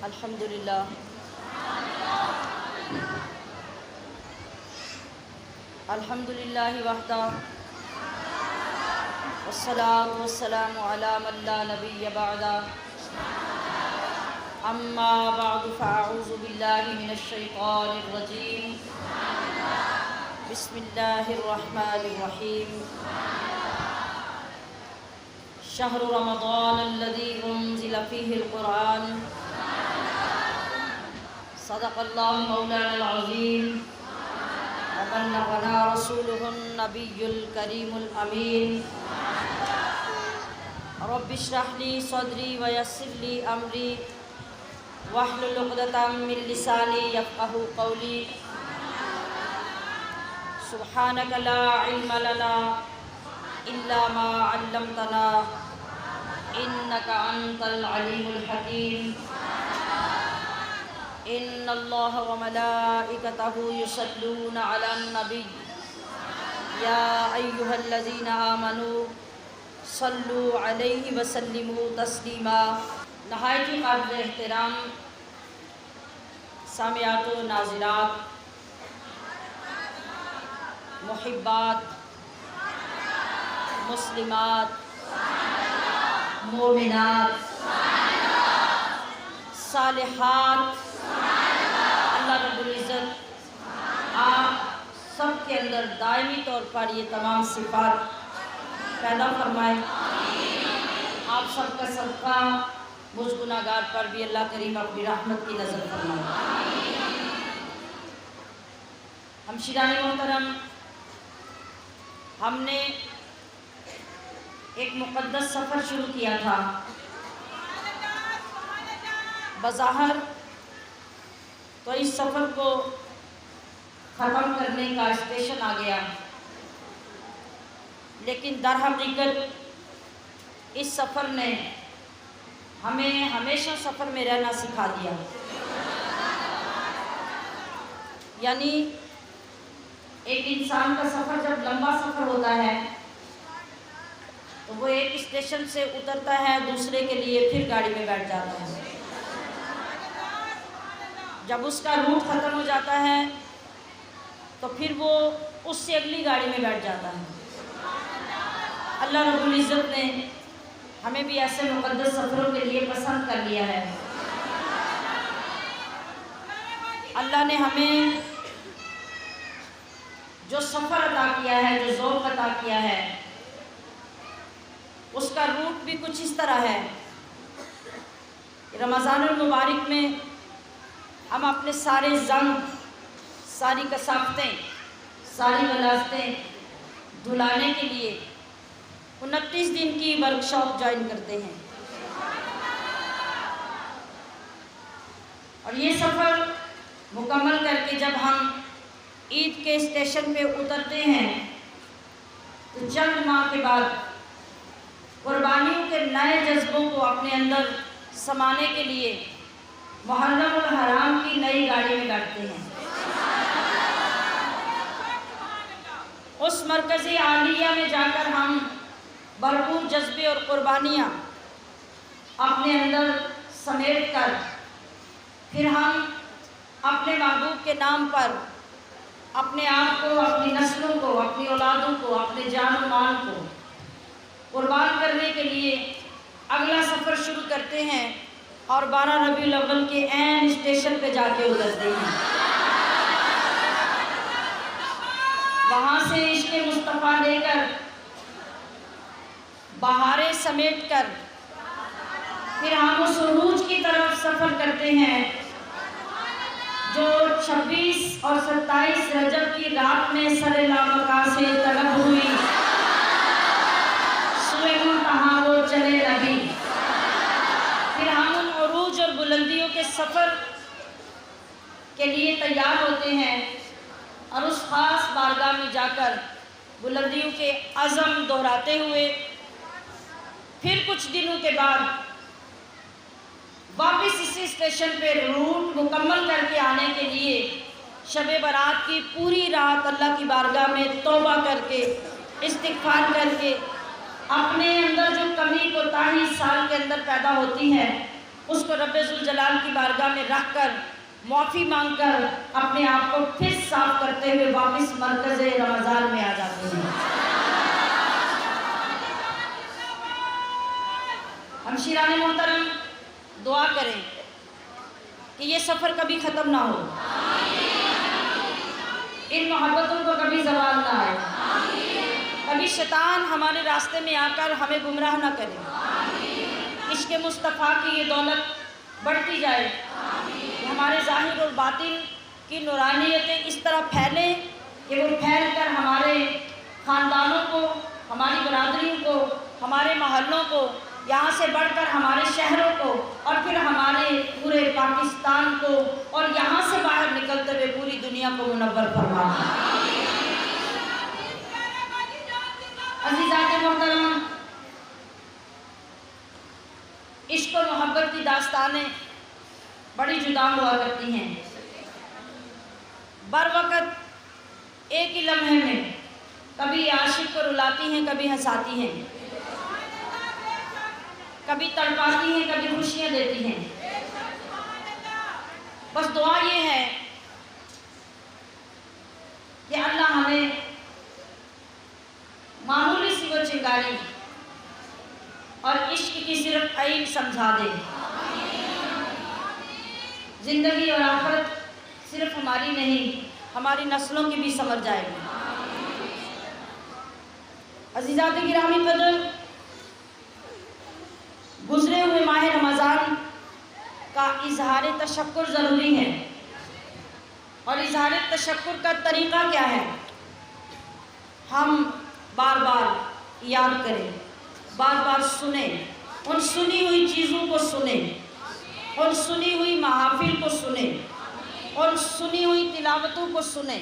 الحمدللہ الحمدللہ وحدہ والصلاة والسلام علی من لا نبی بعدہ اما بعد فاعوذ باللہ من الشیطان الرجیم بسم اللہ الرحمن الرحیم شہر رمضان الذی انزل فیہ القرآن صدق اللہ مولانا العظیم وبلغنا رسولہ النبی الکریم الامین رب اشرح لی صدری ویسر لی امری واحلل عقدۃ من لسانی یفقہوا قولی سبحانک لا علم لنا الا ما علمتنا انک انت العلیم الحکیم ان اللہ وملائکتہ یصلون علی النبی یا ایہا الذین آمنوا صلوا علیہ وسلموا تسلیما۔ نہایت ہی قابل احترام سامعات و ناظرات، محبات، مسلمات، مومنات، صالحات، اللہ رب العزت آپ سب کے اندر دائمی طور پر یہ تمام صفات پیدا فرمائے۔ آپ سب کا صدقہ مجھ گناہگار پر بھی اللہ کریم اپنی رحمت کی نظر فرمائے۔ ہمشیران محترم، ہم نے ایک مقدس سفر شروع کیا تھا۔ بظاہر تو اس سفر کو ختم کرنے کا اسٹیشن آ گیا، لیکن در حقیقت اس سفر نے ہمیں ہمیشہ سفر میں رہنا سکھا دیا۔ یعنی ایک انسان کا سفر جب لمبا سفر ہوتا ہے تو وہ ایک اسٹیشن سے اترتا ہے، دوسرے کے لیے پھر گاڑی میں بیٹھ جاتا ہے۔ جب اس کا روٹ ختم ہو جاتا ہے تو پھر وہ اس سے اگلی گاڑی میں بیٹھ جاتا ہے۔ اللہ رب العزت نے ہمیں بھی ایسے مقدس سفروں کے لیے پسند کر لیا ہے۔ اللہ نے ہمیں جو سفر عطا کیا ہے، جو ذوق عطا کیا ہے، اس کا روٹ بھی کچھ اس طرح ہے۔ رمضان المبارک میں ہم اپنے سارے ذنب، ساری کثافتیں، ساری غلاظتیں دھلانے کے لیے 29 دن کی ورکشاپ جوائن کرتے ہیں، اور یہ سفر مکمل کر کے جب ہم عید کے اسٹیشن پہ اترتے ہیں تو چند ماہ کے بعد قربانیوں کے نئے جذبوں کو اپنے اندر سمانے کے لیے محرم الحرام کی نئی گاڑی میں بیٹھتے ہیں۔ اس مرکز عالیہ میں جا کر ہم بھرپور جذبے اور قربانیاں اپنے اندر سمیٹ کر پھر ہم اپنے محبوب کے نام پر اپنے آپ کو، اپنی نسلوں کو، اپنی اولادوں کو، اپنے جان و مال کو قربان کرنے کے لیے اگلا سفر شروع کرتے ہیں، اور 12 ربیع الاول کے عین اسٹیشن پہ جا کے اترتے ہیں۔ وہاں سے عشق مصطفیٰ لے کر، بہاریں سمیٹ کر پھر ہم اس عروج کی طرف سفر کرتے ہیں جو 26 اور 27 رجب کی رات میں سر لامکاں سے طلب ہوئی، سوئے منتہا وہ چلے نبی۔ پھر ہم ان عروج اور بلندیوں کے سفر کے لیے تیار ہوتے ہیں، اور اس خاص بارگاہ میں جا کر بلندیوں کے عزم دہراتے ہوئے پھر کچھ دنوں کے بعد واپس اسی اسٹیشن پہ روٹ مکمل کر کے آنے کے لیے شب برات کی پوری رات اللہ کی بارگاہ میں توبہ کر کے، استغفار کر کے، اپنے اندر جو کمی کوتاہی سال کے اندر پیدا ہوتی ہے اس کو رب ذوالجلال کی بارگاہ میں رکھ کر معافی مانگ کر اپنے آپ کو پھر صاف کرتے ہوئے واپس مرکز رمضان میں آ جاتے ہیں۔ ہمشیران محترم، دعا کریں کہ یہ سفر کبھی ختم نہ ہو، ان محبتوں کو کبھی زوال نہ آئے، کبھی شیطان ہمارے راستے میں آ کر ہمیں گمراہ نہ کرے۔ عشق مصطفیٰ کی یہ دولت بڑھتی جائے کہ ہمارے ظاہر اور باطن کی نورانیتیں اس طرح پھیلیں کہ وہ پھیل کر ہمارے خاندانوں کو، ہماری برادریوں کو، ہمارے محلوں کو، یہاں سے بڑھ کر ہمارے شہروں کو، اور پھر ہمارے پورے پاکستان کو، اور یہاں سے باہر نکلتے ہوئے پوری دنیا کو منور فرمائے۔ عزیزات محترم، عشق و محبت کی داستانیں بڑی جدا ہوا کرتی ہیں۔ بر وقت ایک ہی لمحے میں کبھی عاشق کو رلاتی ہیں، کبھی ہنساتی ہیں، کبھی تڑپاتی ہیں، کبھی خوشیاں دیتی ہیں۔ بس دعا یہ ہے کہ اللہ ہمیں معمولی سی وہ چنگاری اور عشق کی صرف عین سمجھا دے۔ زندگی اور آخرت صرف ہماری نہیں، ہماری نسلوں کی بھی سمجھ جائے گی۔ عزیزات گرامی قدر، گزرے ہوئے ماہ رمضان کا اظہار تشکر ضروری ہے، اور اظہار تشکر کا طریقہ کیا ہے؟ ہم بار بار یاد کریں، بار بار سنیں، ان سنی ہوئی چیزوں کو سنیں، ان سنی ہوئی محافل کو سنیں، ان سنی ہوئی تلاوتوں کو سنیں،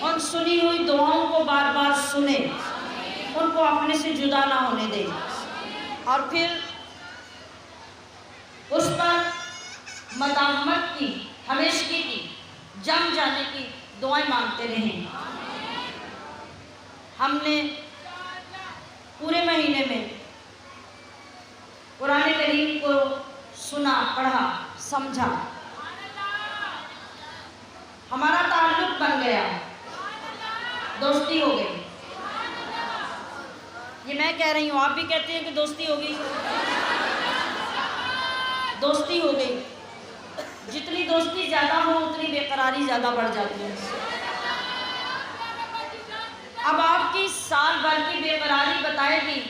ان سنی ہوئی دعاؤں کو بار بار سنیں، ان کو اپنے سے جدا نہ ہونے دیں، اور پھر اس پر مداومت کی، ہمیشگی کی، جم جانے کی دعائیں مانگتے رہیں۔ ہم نے پورے مہینے میں قرآن کریم کو سنا، پڑھا، سمجھا، ہمارا تعلق بن گیا، دوستی ہو گئی۔ یہ میں کہہ رہی ہوں، آپ بھی کہتے ہیں کہ دوستی ہو گئی؟ دوستی ہو گئی۔ جتنی دوستی زیادہ ہو اتنی بے قراری زیادہ بڑھ جاتی ہے۔ اب آپ کی سال بھر کی بے قراری بتائے گی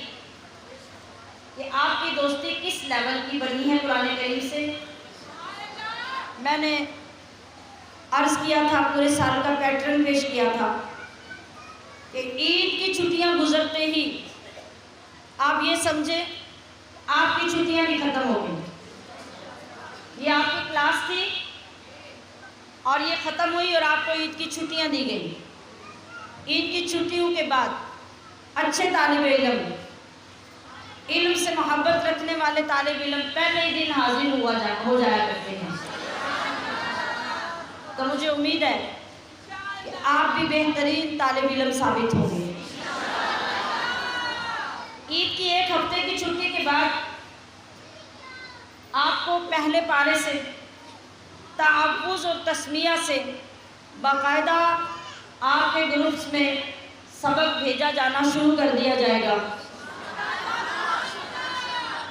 کہ آپ کی دوستی کس لیول کی بنی ہے قرآن کریم سے۔ میں نے عرض کیا تھا، پورے سال کا پیٹرن پیش کیا تھا کہ عید کی چھٹیاں گزرتے ہی آپ یہ سمجھیں آپ کی چھٹیاں بھی ختم ہو گئیں۔ یہ آپ کی کلاس تھی اور یہ ختم ہوئی اور آپ کو عید کی چھٹیاں دی گئیں۔ عید کی چھٹیوں کے بعد اچھے طالب علم، علم سے محبت رکھنے والے طالب علم پہلے ہی دن حاضر ہو جایا کرتے ہیں۔ تو مجھے امید ہے کہ آپ بھی بہترین طالب علم ثابت ہوں گے۔ عید کی ایک ہفتے کی چھٹی کے بعد آپ کو پہلے پارے سے تحفظ اور تسمیہ سے باقاعدہ آپ کے گروپس میں سبق بھیجا جانا شروع کر دیا جائے گا۔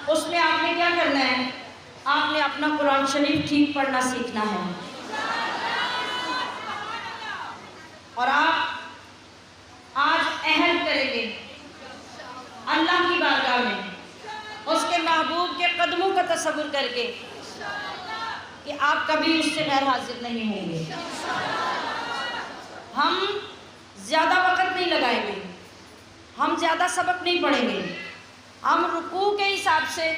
اس میں آپ نے کیا کرنا ہے؟ آپ نے اپنا قرآن شریف ٹھیک پڑھنا سیکھنا ہے، اور آپ آج عہد کریں گے اللہ کی بارگاہ میں اس کے محبوب کے قدموں کا تصور کر کے کہ آپ کبھی اس سے غیر حاضر نہیں ہوں گے۔ ہم زیادہ وقت نہیں لگائیں گے، ہم زیادہ سبق نہیں پڑھیں گے، ہم رکوع کے حساب سے،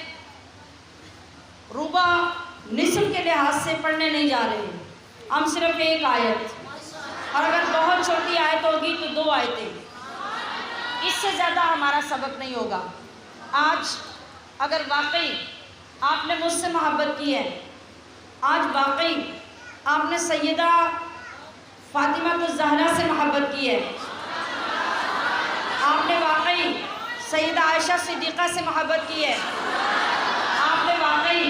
ربع نصف کے لحاظ سے پڑھنے نہیں جا رہے ہیں۔ ہم صرف ایک آیت، اور اگر بہت چھوٹی آیت ہوگی تو 2 آیتیں، اس سے زیادہ ہمارا سبق نہیں ہوگا۔ آج اگر واقعی آپ نے مجھ سے محبت کی ہے، آج واقعی آپ نے سیدہ فاطمہ الزہرا سے محبت کی ہے، آپ نے واقعی سیدہ عائشہ صدیقہ سے محبت کی ہے، آپ نے واقعی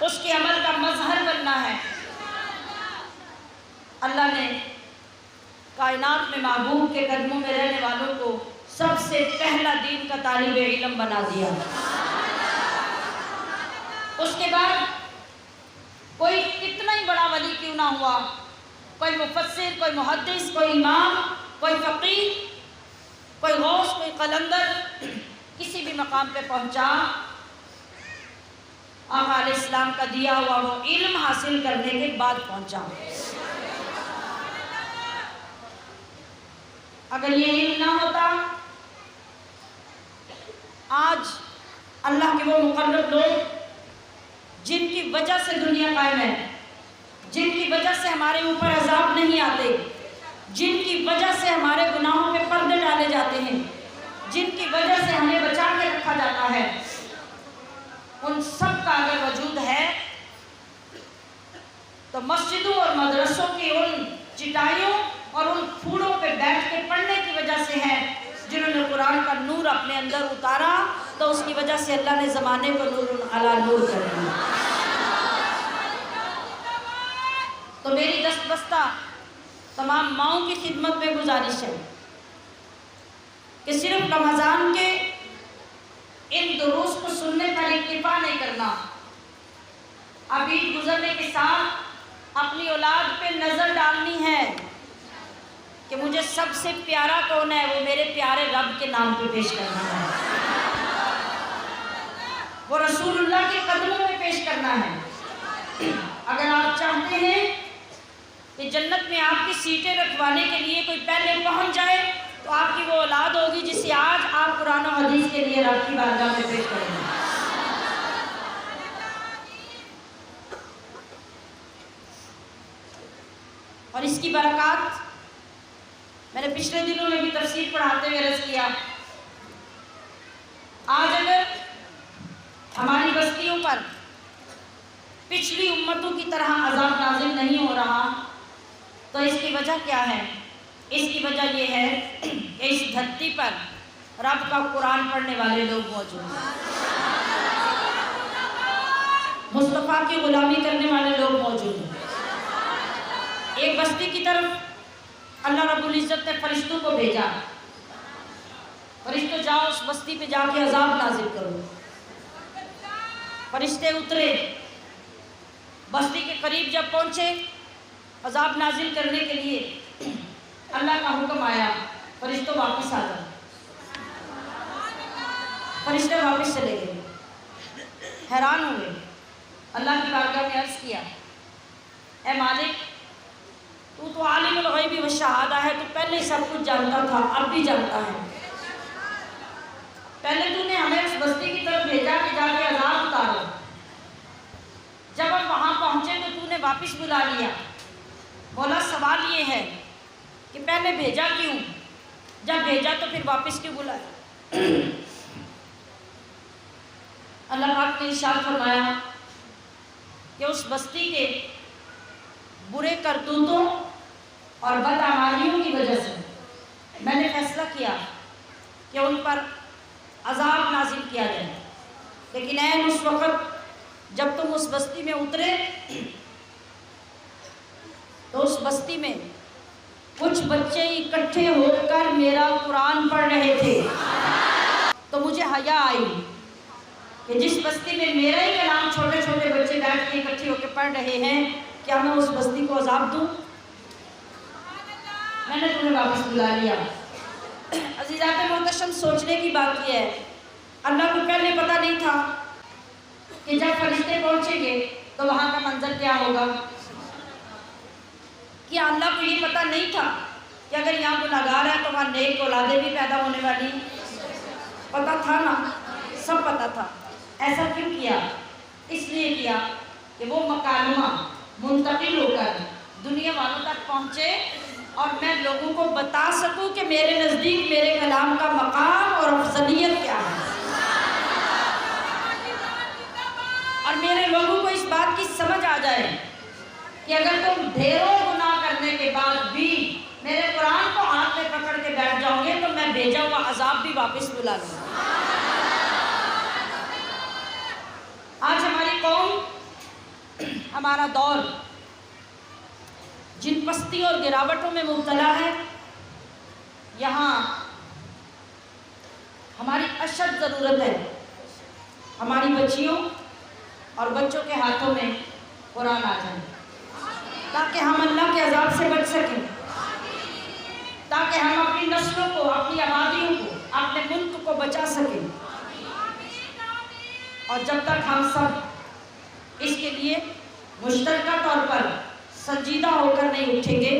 اس کے عمل کا مظہر بننا ہے۔ اللہ نے کائنات میں محبوب کے قدموں میں رہنے والوں کو سب سے پہلا دین کا طالب علم بنا دیا۔ اس کے بعد کوئی کتنا ہی بڑا ولی کیوں نہ ہوا، کوئی مفسر، کوئی محدث، کوئی امام، کوئی فقیہ، کوئی غوث، کوئی قلندر، کسی بھی مقام پہ پہنچا، آقا علیہ السلام کا دیا ہوا وہ علم حاصل کرنے کے بعد پہنچا۔ اگر یہ علم نہ ہوتا، آج اللہ کے وہ مقرب لوگ جن کی وجہ سے دنیا قائم ہے، جن کی وجہ سے ہمارے اوپر عذاب نہیں آتے، جن کی وجہ سے ہمارے گناہوں پہ پردے ڈالے جاتے ہیں، جن کی وجہ سے ہمیں بچا کے رکھا جاتا ہے، ان سب کا اگر وجود ہے تو مسجدوں اور مدرسوں کی ان چٹائیوں اور ان پھوڑوں پہ بیٹھ کے پڑھنے کی وجہ سے ہے، جنہوں نے قرآن کا نور اپنے اندر اتارا تو اس کی وجہ سے اللہ نے زمانے کو نور علی نور کر دیا۔ تو میری دست بستہ تمام ماؤں کی خدمت میں گزارش ہے کہ صرف رمضان کے ان دروس کو سننے پر اکتفا نہیں کرنا، اب عید گزرنے کے ساتھ اپنی اولاد پہ نظر ڈالنی ہے کہ مجھے سب سے پیارا کون ہے، وہ میرے پیارے رب کے نام پہ پیش کرنا ہے، وہ رسول اللہ کے قدموں میں پیش کرنا ہے۔ اگر آپ چاہتے ہیں کہ جنت میں آپ کی سیٹیں رکھوانے کے لیے کوئی پہلے پہنچ جائے تو آپ کی وہ اولاد ہوگی جسے آج آپ قرآن و حدیث کے لیے رب کی بارگاہ میں پیش کریں گے۔ اور اس کی برکات میں نے پچھلے دنوں میں بھی تفسیر پڑھاتے ہوئے عرض کیا، آج اگر ہماری بستیوں پر پچھلی امتوں کی طرح عذاب نازل نہیں ہو رہا تو اس کی وجہ کیا ہے؟ اس کی وجہ یہ ہے کہ اس دھرتی پر رب کا قرآن پڑھنے والے لوگ موجود ہیں، مصطفیٰ کی غلامی کرنے والے لوگ موجود ہیں۔ ایک بستی کی طرف اللہ رب العزت نے فرشتوں کو بھیجا، فرشتوں جاؤ اس بستی پہ جا کے عذاب نازل کرو۔ فرشتے اترے، بستی کے قریب جب پہنچے عذاب نازل کرنے کے لیے، اللہ کا حکم آیا فرشتوں واپس آ جاؤ۔ فرشتے واپس چلے گئے، حیران ہوئے، اللہ کی بارگاہ میں عرض کیا، اے مالک تو عالم الغیب والشہادہ ہے، تو پہلے سب کچھ جانتا تھا، اب بھی جانتا ہے۔ پہلے تو نے ہمیں اس بستی کی طرف بھیجا کہ جا کے عذاب اتارو، جب ہم وہاں پہنچے تو نے واپس بلا لیا۔ بولا سوال یہ ہے کہ پہلے بھیجا کیوں؟ جب بھیجا تو پھر واپس کیوں بلایا؟ اللہ پاک نے ارشاد فرمایا کہ اس بستی کے برے کرتوتوں اور بدعمالیوں کی وجہ سے میں نے فیصلہ کیا کہ ان پر عذاب نازل کیا جائے، لیکن عین اس وقت جب تم اس بستی میں اترے تو اس بستی میں کچھ بچے اکٹھے ہو کر میرا قرآن پڑھ رہے تھے، تو مجھے حیا آئی کہ جس بستی میں میرا ہی کلام چھوٹے چھوٹے بچے بیٹھ کے اکٹھے ہو کے پڑھ رہے ہیں، کیا میں اس بستی کو عذاب دوں؟ میں نے تمہیں واپس بلا لیا۔ عزیزات محتشم، سوچنے کی بات یہ ہے، اللہ کو پہلے پتہ نہیں تھا کہ جب فرشتے پہنچیں گے تو وہاں کا منظر کیا ہوگا؟ کیا اللہ کو یہ پتہ نہیں تھا کہ اگر یہاں گناہگار ہے تو وہاں نیک اولادیں بھی پیدا ہونے والی؟ پتہ تھا نا، سب پتہ تھا۔ ایسا کیوں کیا؟ اس لیے کیا کہ وہ مکالمہ منتقل ہو کر دنیا والوں تک پہنچے اور میں لوگوں کو بتا سکوں کہ میرے نزدیک میرے کلام کا مقام اور افضلیت کیا ہے، اور میرے لوگوں کو اس بات کی سمجھ آ جائے کہ اگر تم ڈھیروں گناہ کرنے کے بعد بھی میرے قرآن کو ہاتھ میں پکڑ کے بیٹھ جاؤ گے تو میں بھیجا ہوا عذاب بھی واپس بلا لوں گا۔ آج ہماری قوم ہمارا دور جن پستی اور گراوٹوں میں مبتلا ہے، یہاں ہماری اشد ضرورت ہے ہماری بچیوں اور بچوں کے ہاتھوں میں قرآن آ جائے، تاکہ ہم اللہ کے عذاب سے بچ سکیں، تاکہ ہم اپنی نسلوں کو، اپنی آبادیوں کو، اپنے ملک کو بچا سکیں۔ اور جب تک ہم سب اس کے لیے مشترکہ طور پر سنجیدہ ہو کر نہیں اٹھیں گے،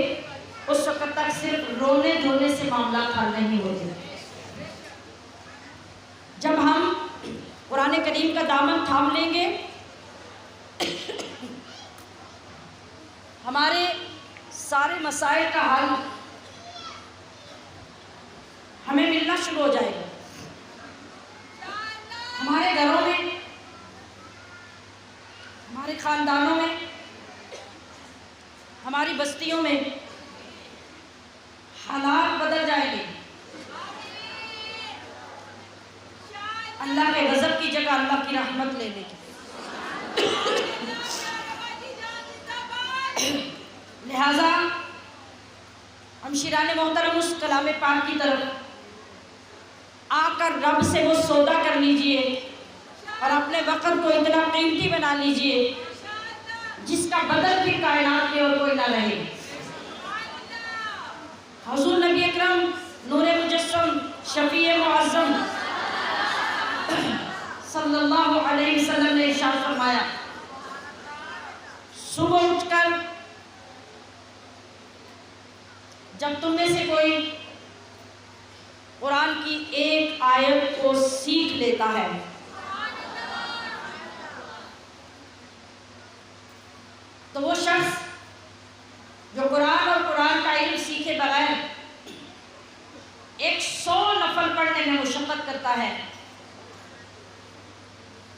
اس وقت تک صرف رونے دھونے سے معاملات حل نہیں ہوتے۔ جب ہم قرآن کریم کا دامن تھام لیں گے، ہمارے سارے مسائل کا حل ہمیں ملنا شروع ہو جائے گا۔ ہمارے گھروں میں، ہمارے خاندانوں میں، ہماری بستیوں میں حالات بدل جائیں گے۔ اللہ کے غضب کی جگہ اللہ کی رحمت لے لے گی۔ لہذا ہمشیران محترم، اس کلام پاک کی طرف آ کر رب سے وہ سودا کر لیجئے اور اپنے وقت کو اتنا قیمتی بنا لیجئے جس کا بدل بھی کائنات میں اور کوئی نہ رہے۔ حضور نبی اکرم نور مجسم شفیع معظم صلی اللہ علیہ وسلم نے ارشاد فرمایا، صبح اٹھ کر جب تم میں سے کوئی قرآن کی ایک آیت کو سیکھ لیتا ہے تو وہ شخص جو قرآن اور قرآن کا علم سیکھے بغیر 100 نفل پڑھنے میں مشقت کرتا ہے،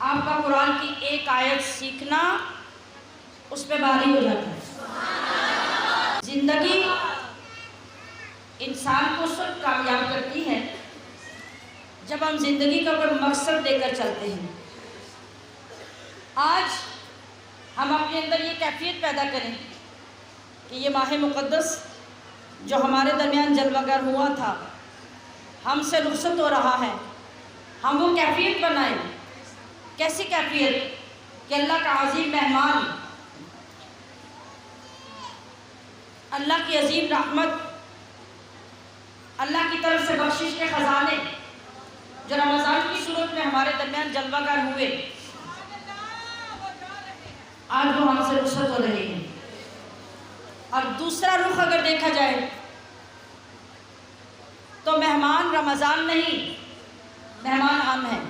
آپ کا قرآن کی ایک آیت سیکھنا اس پہ بھاری ہو جاتا ہے۔ زندگی انسان کو سب کامیاب کرتی ہے جب ہم زندگی کا کوئی مقصد دے کر چلتے ہیں۔ آج ہم اپنے اندر یہ کیفیت پیدا کریں کہ یہ ماہ مقدس جو ہمارے درمیان جلوہ گر ہوا تھا، ہم سے رخصت ہو رہا ہے، ہم وہ کیفیت بنائیں۔ کیسی کیفیت کہ اللہ کا عظیم مہمان، اللہ کی عظیم رحمت، اللہ کی طرف سے بخشش کے خزانے جو رمضان کی صورت میں ہمارے درمیان جلوہ گر ہوئے، آج وہ ہم سے رخصت ہو رہے ہیں۔ اور دوسرا رخ اگر دیکھا جائے تو مہمان رمضان نہیں، مہمان ہم ہیں۔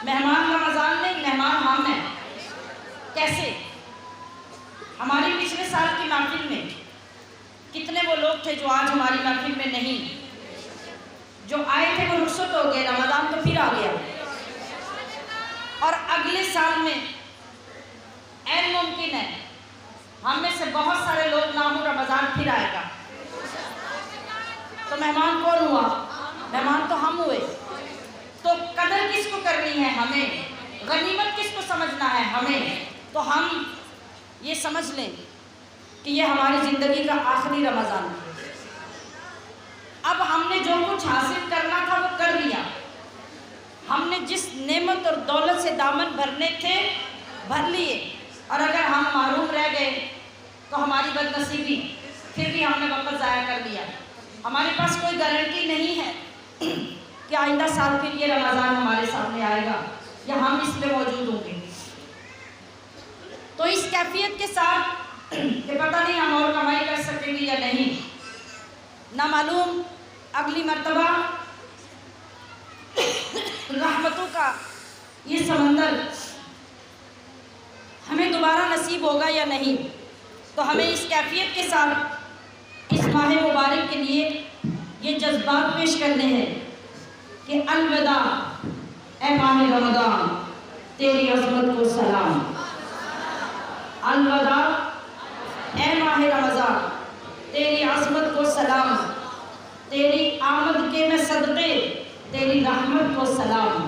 مہمان رمضان نہیں، مہمان ہم ہیں۔ کیسے؟ ہماری پچھلے سال کی محفل میں کتنے وہ لوگ تھے جو آج ہماری محفل میں نہیں، جو آئے تھے وہ رخصت ہو گئے، رمضان تو پھر آ گیا، اور اگلے سال میں عین ممکن ہے ہم میں سے بہت سارے لوگ نہ ہوں، رمضان پھر آئے گا۔ تو مہمان کون ہوا؟ مہمان تو ہم ہوئے۔ تو قدر کس کو کرنی ہے؟ ہمیں۔ غنیمت کس کو سمجھنا ہے؟ ہمیں۔ تو ہم یہ سمجھ لیں کہ یہ ہماری زندگی کا آخری رمضان ہے۔ اب ہم نے جو کچھ حاصل کرنا تھا وہ کر لیا، ہم نے جس نعمت اور دولت سے دامن بھرنے تھے بھر لیے، اور اگر ہم محروم رہ گئے تو ہماری بد نصیبی، پھر بھی ہم نے وقت ضائع کر دیا۔ ہمارے پاس کوئی گارنٹی نہیں ہے کہ آئندہ سال پھر یہ رمضان ہمارے سامنے آئے گا یا ہم اس میں موجود ہوں گے۔ تو اس کیفیت کے ساتھ کہ پتہ نہیں ہم اور کمائی کر سکیں گے یا نہیں، نہ معلوم اگلی مرتبہ رحمتوں کا یہ سمندر ہمیں دوبارہ نصیب ہوگا یا نہیں، تو ہمیں اس کیفیت کے ساتھ اس ماہ مبارک کے لیے یہ جذبات پیش کرنے ہیں کہ الوداع اے ماہ رمضان، تیری عظمت کو سلام۔ الوداع اے ماہ رمضان، تیری عظمت کو سلام، تیری آمد کے میں صدقے، تیری رحمت کو سلام۔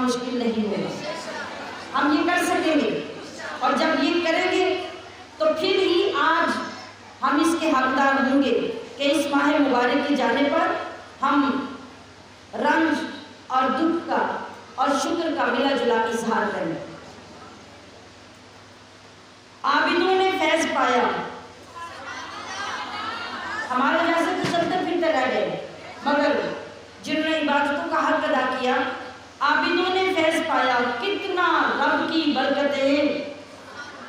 مشکل نہیں ہوگا، ہم یہ کر سکیں گے، اور جب یہ کریں گے تو پھر ہی آج ہم اس کے حقدار ہوں گے کہ اس ماہ مبارک کے جانے پر ہم رنج اور دکھ کا اور شکر کا ملا جلا اظہار کریں۔ عابدوں نے فیض پایا، ہمارے جیسے تو چلتے پھرتے رہ گئے، مگر جنہوں نے عبادتوں کا حق ادا کیا، عابدوں نے فیض پایا۔ کتنا رب کی برکتیں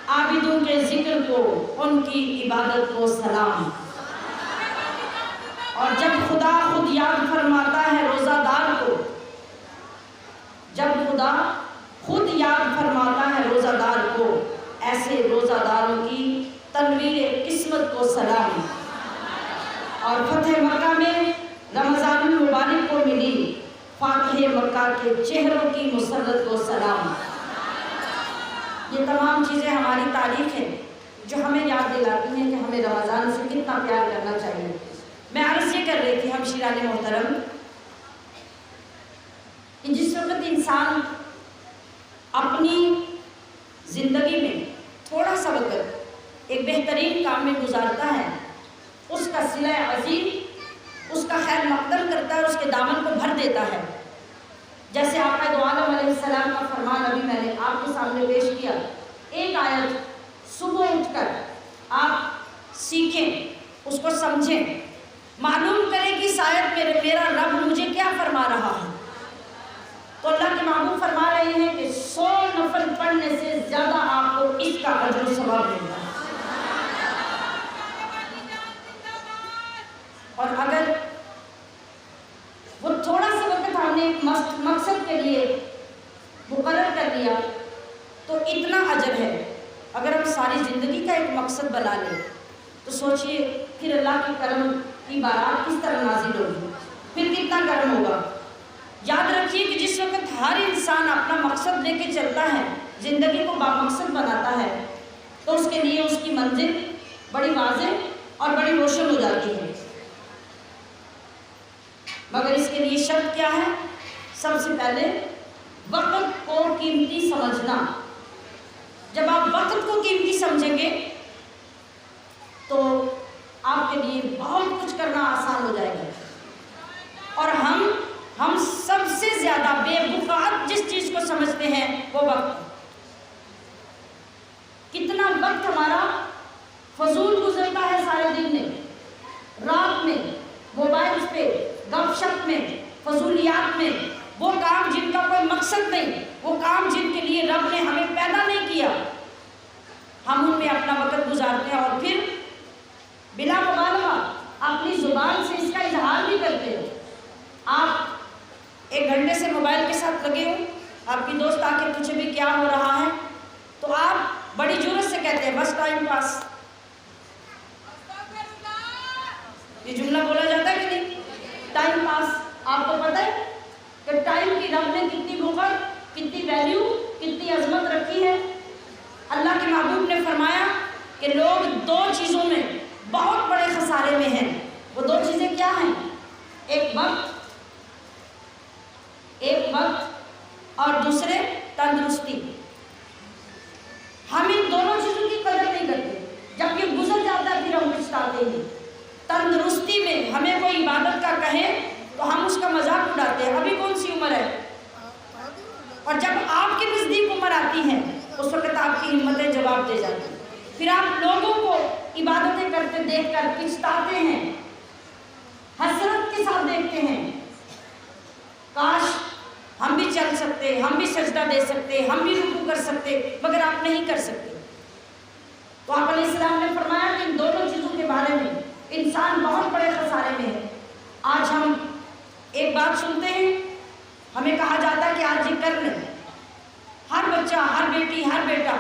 عابدوں کے ذکر کو، ان کی عبادت کو سلام۔ اور جب خدا خود یاد فرماتا ہے روزہ دار کو، جب خدا خود یاد فرماتا ہے روزہ دار کو، ایسے روزہ داروں کی تنویر قسمت کو سلام۔ اور فتح مکہ میں رمضان المبارک کو ملی فاتح مکہ کے چہروں کی مسرت کو سلام۔ یہ تمام چیزیں ہماری تاریخ ہیں جو ہمیں یاد دلاتی ہیں کہ ہمیں رمضان سے کتنا پیار کرنا چاہیے۔ میں عرض یہ کر رہی تھی ہمشیران محترم کہ جس وقت انسان اپنی زندگی میں تھوڑا سا وقت ایک بہترین کام میں گزارتا ہے، اس کا صلہ عظیم، اس کا خیر مقدم کرتا ہے، اس کے دامن کو بھر دیتا ہے۔ جیسے آقا دو عالم علیہ السلام کا فرمان ابھی میں نے آپ کے سامنے پیش کیا، ایک آیت صبح اٹھ کر آپ سیکھیں، اس کو سمجھیں، معلوم کریں کہ شاید میرا رب مجھے کیا فرما رہا ہے۔ تو اللہ کے محبوب فرما رہے ہیں کہ 100 نفل پڑھنے سے زیادہ آپ کو اس کا اجر و ثواب ملتا ہے۔ اور اگر وہ تھوڑا سا وقت ہم نے ایک مقصد کے لیے مقرر کر لیا تو اتنا اجر ہے۔ اگر ہم ساری زندگی کا ایک مقصد بنا لیں تو سوچئے پھر اللہ کے کرم کی بارات کس طرح نازل ہوگی، پھر کتنا کرم ہوگا۔ یاد رکھیے کہ جس وقت ہر انسان اپنا مقصد لے کے چلتا ہے، زندگی کو بامقصد بناتا ہے، تو اس کے لیے اس کی منزل بڑی واضح اور بڑی روشن ہو جاتی ہے۔ مگر اس کے لیے شرط کیا ہے؟ سب سے پہلے وقت کو قیمتی سمجھنا۔ جب آپ وقت کو قیمتی سمجھیں گے تو آپ کے لیے بہت کچھ کرنا آسان ہو جائے گا۔ اور ہم سب سے زیادہ بے وقعت جس چیز کو سمجھتے ہیں وہ وقت۔ کتنا وقت ہمارا فضول گزرتا ہے سارے دن میں، رات میں، موبائل پہ، گپ شپ میں، فضولیات میں، وہ کام جن کا کوئی مقصد نہیں، وہ کام جن کے لیے رب نے ہمیں پیدا نہیں کیا، ہم ان میں اپنا وقت گزارتے ہیں۔ اور پھر بلا مبالغہ اپنی زبان سے اس کا اظہار بھی کرتے ہیں۔ آپ 1 گھنٹے سے موبائل کے ساتھ لگے ہو، آپ کی دوست آ کے پوچھے بھی کیا ہو رہا ہے، تو آپ بڑی جرأت سے کہتے ہیں بس ٹائم پاس۔ یہ جملہ بولا جاتا ہے کہ نہیں؟ Time pass. آپ کو پتہ ہے کہ ٹائم کی رب نے کتنی بھوکت، کتنی ویلیو، کتنی عظمت رکھی ہے۔ اللہ کے محبوب نے فرمایا کہ لوگ 2 چیزوں میں بہت بڑے خسارے میں ہیں۔ وہ 2 چیزیں کیا ہیں؟ ایک وقت اور دوسرے تندرستی۔ ہم ان دونوں چیزوں کی قدر نہیں کرتے، جب یہ گزر جاتا ہے پھر ہم پچھتاتے ہیں۔ تندرستی میں ہمیں کوئی عبادت کا کہے تو ہم اس کا مذاق اڑاتے ہیں، ابھی کون سی عمر ہے؟ اور جب آپ کے نزدیک عمر آتی ہے اس وقت آپ کی ہمتیں جواب دے جاتی ہیں، پھر آپ لوگوں کو عبادتیں کرتے دیکھ کر پچھتاتے ہیں، حسرت کے ساتھ دیکھتے ہیں، کاش ہم بھی چل سکتے، ہم بھی سجدہ دے سکتے، ہم بھی رکوع کر سکتے، مگر آپ نہیں کر سکتے۔ تو آپ علیہ السلام نے فرمایا کہ ان دونوں چیزوں کے بارے میں انسان بہت بڑے خسارے میں ہے۔ آج ہم ایک بات سنتے ہیں، ہمیں کہا جاتا ہے کہ آج یہ کر لیں۔ ہر بچہ، ہر بیٹی، ہر بیٹا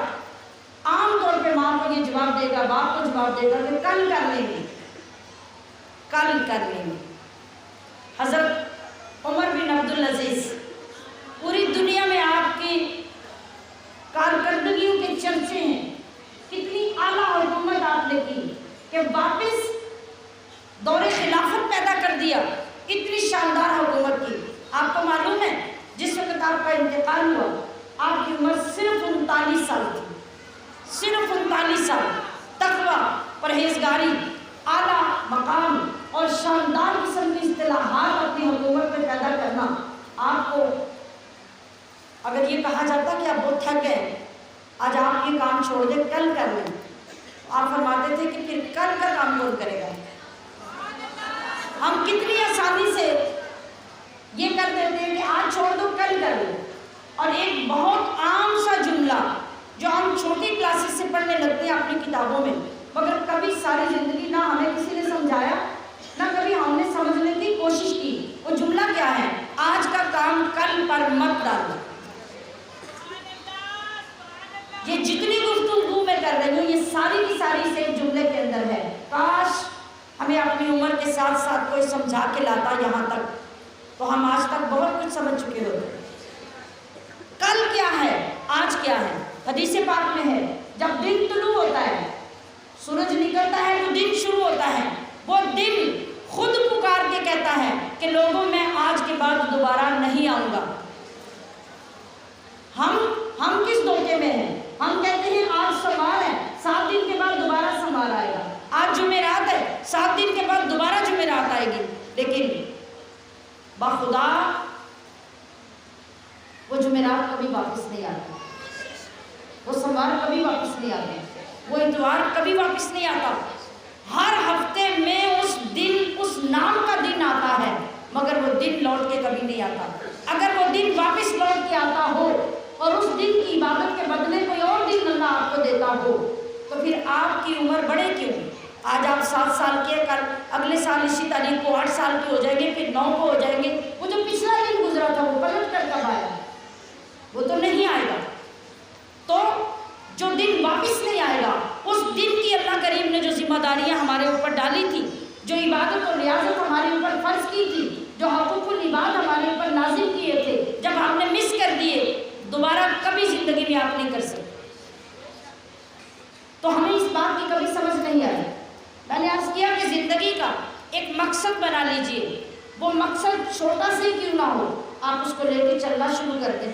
عام طور پہ ماں کو یہ جواب دے گا، باپ کو جواب دے گا کہ کل کر لیں گے، کل کر لیں گے۔ حضرت عمر بن عبدالعزیز، پوری دنیا میں آپ کی کارکردگیوں کے چرچے ہیں، کتنی اعلیٰ حکومت آپ نے کی کہ واپس دور خلافت پیدا کر دیا، اتنی شاندار حکومت کی۔ آپ کو معلوم ہے جس وقت آپ کا انتقال فیصد تقوی، پرہیزگاری، اعلیٰ مقام اور شاندار قسم کی اصطلاحات اپنی حکومت میں پیدا کرنا. آپ کو اگر یہ کہا جاتا کہ آپ بہت تھک گئے، آج آپ یہ کام چھوڑ دیں، کل کر لیں، آپ فرماتے تھے کہ پھر کل کا کام کون کرے گا؟ ہم کتنی آسانی سے یہ کر دیتے ہیں کہ آج چھوڑ دو، کل کر لو. اور ایک بہت عام سا جملہ جو ہم چھوٹی کلاسز سے پڑھنے لگتے ہیں اپنی کتابوں میں، مگر کبھی ساری زندگی نہ ہمیں کسی نے سمجھایا، نہ کبھی ہم نے سمجھنے کی کوشش کی. وہ جملہ کیا ہے؟ آج کا کام کل پر مت ڈالو. یہ جتنی گفتگو میں کر رہی ہوں یہ ساری کی ساری اس ایک جملے کے اندر ہے. کاش ہمیں اپنی عمر کے ساتھ ساتھ کوئی سمجھا کے لاتا یہاں تک، تو ہم آج تک بہت کچھ سمجھ چکے ہوتے. کل کیا ہے، آج کیا ہے؟ حدیث پاک میں ہے جب دن طلوع ہوتا ہے، سورج نکلتا ہے تو دن شروع ہوتا ہے. وہ دن خود پکار کے کہتا ہے کہ لوگوں میں آج کے بعد دوبارہ نہیں آؤں گا. ہم کس دھوکے میں ہیں؟ ہم کہتے ہیں آج سوال ہے، 7 دن کے بعد دوبارہ سوال آئے گا. آج جمعرات ہے، 7 دن کے بعد دوبارہ جمعرات آئے گی. لیکن بخدا وہ جمعرات کبھی واپس نہیں آتا، وہ سوال کبھی واپس نہیں آتے، وہ اتوار کبھی واپس نہیں آتا. ہر ہفتے میں اس دن، اس نام کا دن آتا ہے، مگر وہ دن لوٹ کے کبھی نہیں آتا. اگر وہ دن واپس لوٹ کے آتا ہو اور اس دن کی عبادت کے بدلے کوئی اور دن اللہ آپ کو دیتا ہو، تو پھر آپ کی عمر بڑھے کیوں؟ آج آپ 7 سال کے، کل اگلے سال اسی تاریخ کو 8 سال کے ہو جائیں گے، پھر 9 کو ہو جائیں گے. وہ جو پچھلا دن گزرا تھا وہ پلٹ کر کب آیا؟ وہ تو نہیں آئے گا. تو جو دن واپس نہیں آئے گا، اس دن کی اللہ کریم نے جو ذمہ داریاں ہمارے اوپر ڈالی تھی، جو عبادت اور ریاضت ہمارے اوپر فرض کی تھی، جو حقوق العباد ہمارے اوپر نازل کیے تھے، جب ہم نے مس کر دیے، دوبارہ کبھی زندگی میں آپ نہیں کر سکتے. تو ہمیں اس بات کی کبھی سمجھ نہیں آئی. میں نے عرض کیا کہ زندگی کا ایک مقصد بنا لیجئے، وہ مقصد چھوٹا سے کیوں نہ ہو، آپ اس کو لے کے چلنا شروع کر دیں.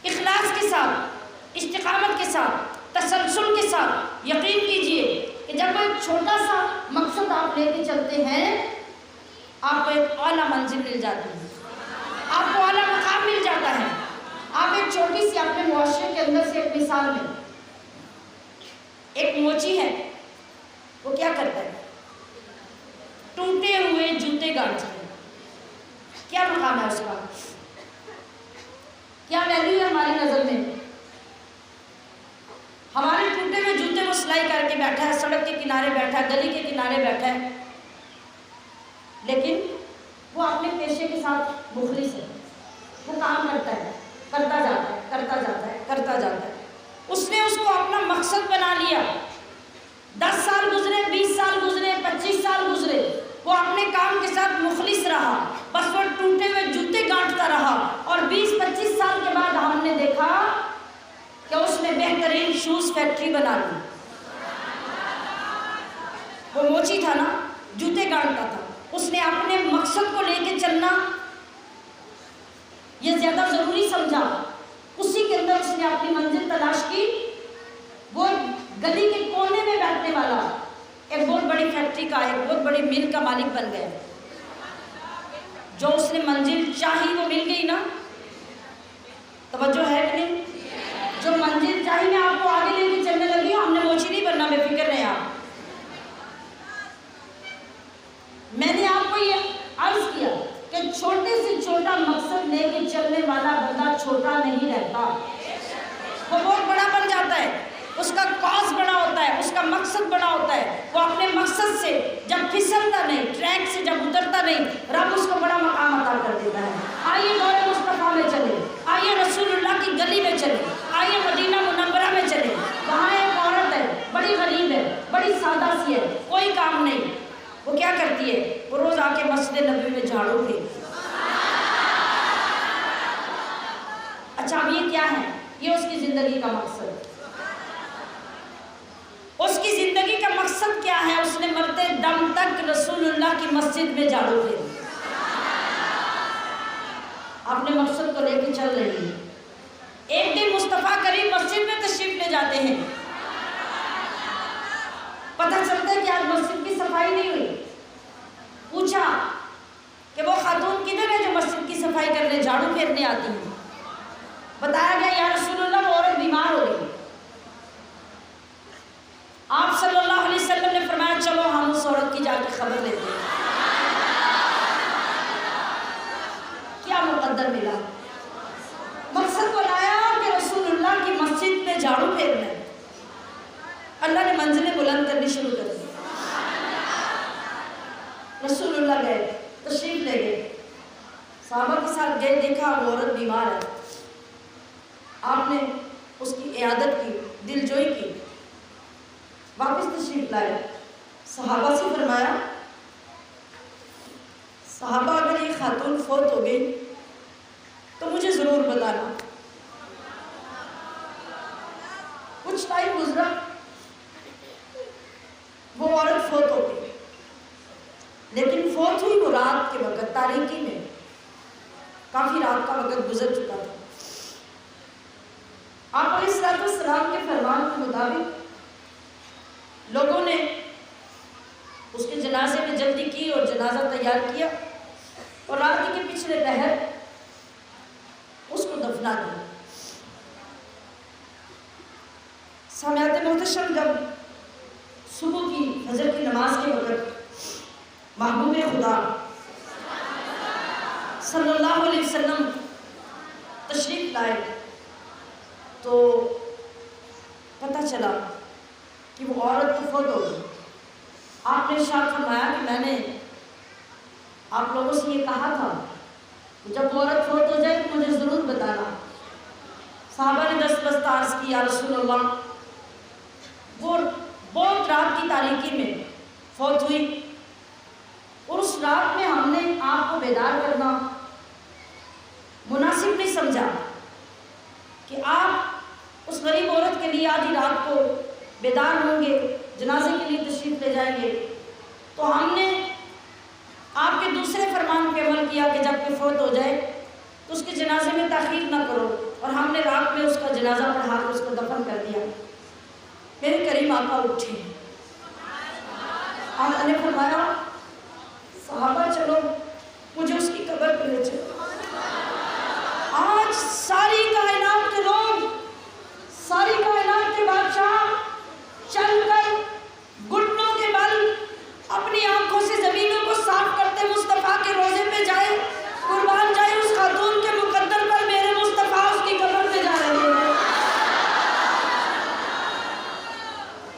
اخلاص کے ساتھ، استقامت کے ساتھ، تسلسل کے ساتھ. یقین کیجئے کہ جب وہ ایک چھوٹا سا مقصد آپ لے کے چلتے ہیں، آپ کو ایک اعلیٰ منزل مل جاتی ہے، آپ کو اعلیٰ مقام مل جاتا ہے. آپ ایک چھوٹی سی اپنے معاشرے کے اندر سے ایک مثال میں، ایک موچی ہے، وہ کیا کرتا ہے؟ ٹوٹے ہوئے جوتے گاڑتا ہے. کیا مقام ہے اس کا؟ کیا ویلیو ہے ہماری نظر میں؟ ہمارے ٹوٹے ہوئے جوتے وہ سلائی کر کے بیٹھا ہے، سڑک کے کنارے بیٹھا ہے، گلی کے کنارے بیٹھا ہے، لیکن وہ اپنے پیشے کے ساتھ مخلص ہے. وہ کام کرتا ہے، کرتا جاتا ہے، کرتا جاتا ہے، کرتا جاتا ہے. اس نے اس کو اپنا مقصد بنا لیا. 10 سال گزرے، 20 سال گزرے، 25 سال گزرے، وہ اپنے کام کے ساتھ مخلص رہا، بس وہ ٹوٹے ہوئے جوتے گانٹتا رہا. اور 20-25 سال کے بعد ہم نے دیکھا کہ اس نے بہترین شوز فیکٹری بنا لی. وہ موچی تھا نا، جوتے گانٹتا تھا، اس نے اپنے مقصد کو لے کے چلنا یہ زیادہ ضروری سمجھا. اسی کے اندر اس نے اپنی منزل تلاش کی. وہ گلی کے کونے میں بیٹھنے والا ایک بہت بڑی فیکٹری کا، ایک بہت بڑی مل کا مالک بن گیا. جو اس نے منزل چاہی وہ مل گئی نا. توجہ ہے کہ نہیں؟ جو منزل چاہی میں آپ کو آگے لے کے چلنے لگی ہوں. ہم نے موچی نہیں بننا، بے فکر رہے آپ. میں نے آپ کو یہ عرض کیا کہ چھوٹے سے چھوٹا مقصد لے کے چلنے والا بندہ چھوٹا نہیں رہتا، وہ بہت بڑا بن جاتا ہے. اس کا کاز بڑا ہوتا ہے، اس کا مقصد بڑا ہوتا ہے. وہ اپنے مقصد سے جب پھسلتا نہیں، ٹریک سے جب اترتا نہیں، رب اس کو بڑا مقام عطا کر دیتا ہے. آئیے دور مصطفیٰ میں چلے، آئیے رسول اللہ کی گلی میں چلے، آئیے مدینہ منورہ میں چلے. وہاں ایک عورت ہے، بڑی غریب ہے، بڑی سادہ سی ہے، کوئی کام نہیں. وہ کیا کرتی ہے؟ وہ روز آ کے مسجد نبوی میں جھاڑو پھیرتی. اچھا اب یہ کیا ہے؟ یہ اس کی زندگی کا مقصد. اس کی زندگی کا مقصد کیا ہے؟ اس نے مرتے دم تک رسول اللہ کی مسجد میں جھاڑو پھیری. اپنے مقصد کو لے کے چل رہی ہے. ایک دن مصطفیٰ کریم مسجد میں تشریف لے جاتے ہیں. نہیں ہوئی. پوچھا کہ وہ خاتون کدھر ہے جو مسجد کی صفائی کرنے جھاڑو پھیرنے آتی ہیں؟ بتایا گیا یا رسول اللہ وہ عورت بیمار ہو گئی. آپ صلی اللہ علیہ وسلم نے فرمایا چلو ہم اس عورت کی جا کے خبر لیتے ہیں. کیا مقدر ملا؟ مقصد بنایا کہ رسول اللہ کی مسجد میں جھاڑو پھیرنا ہے. اللہ نے منزلیں بلند کرنی شروع کر دی. رسول اللہ گئے, تشریف لے گئے, صحابہ کے ساتھ گئے, دیکھا وہ عورت بیمار ہے. آپ نے اس کی عیادت کی, دل جوئی کی, واپس تشریف لائے. صحابہ سے فرمایا صحابہ اگر یہ خاتون فوت ہو گئی تو مجھے ضرور بتانا. کچھ ٹائم گزرا, وہ عورت فوت ہو گئی, لیکن فوت ہوئی وہ رات کے وقت, تاریکی میں, کافی رات کا وقت گزر چکا تھا. آپ علیہ السلام کے فرمان کے مطابق لوگوں نے اس کے جنازے میں جلدی کی اور جنازہ تیار کیا اور رات کے پچھلے پہر اس کو دفنا دیا. سامعات محتشم, جب صبح کی فجر کی نماز کے وقت محبوب خدا صلی اللہ علیہ وسلم تشریف لائے تو پتہ چلا کہ وہ عورت تو فوت ہو گئی. آپ نے ارشاد فرمایا کہ میں نے آپ لوگوں سے یہ کہا تھا کہ جب وہ عورت فوت ہو جائے تو مجھے ضرور بتانا. صحابہ نے دست عرض کی یا رسول اللہ وہ بہت رات کی تاریکی میں فوت ہوئی اور اس رات میں ہم نے آپ کو بیدار کرنا مناسب نہیں سمجھا کہ آپ اس غریب عورت کے لیے آدھی رات کو بیدار ہوں گے, جنازے کے لیے تشریف لے جائیں گے. تو ہم نے آپ کے دوسرے فرمان پہ عمل کیا کہ جب کہ فوت ہو جائے تو اس کے جنازے میں تاخیر نہ کرو, اور ہم نے رات میں اس کا جنازہ پڑھا کر اس کو دفن کر دیا. میرے کریم آقا اٹھے, آقا نے فرمایا صحابہ چلو مجھے اس کی قبر پہ لے چلو. آج ساری کائنات کے لوگ, ساری کائنات کے بادشاہ چل کر گھٹنوں کے بل اپنی آنکھوں سے زمینوں کو صاف کرتے مصطفیٰ کے روزے پہ جائے, قربان جائے اس خاتون کے مقدر پر, میرے مصطفیٰ اس کی قبر پہ جا رہے ہیں.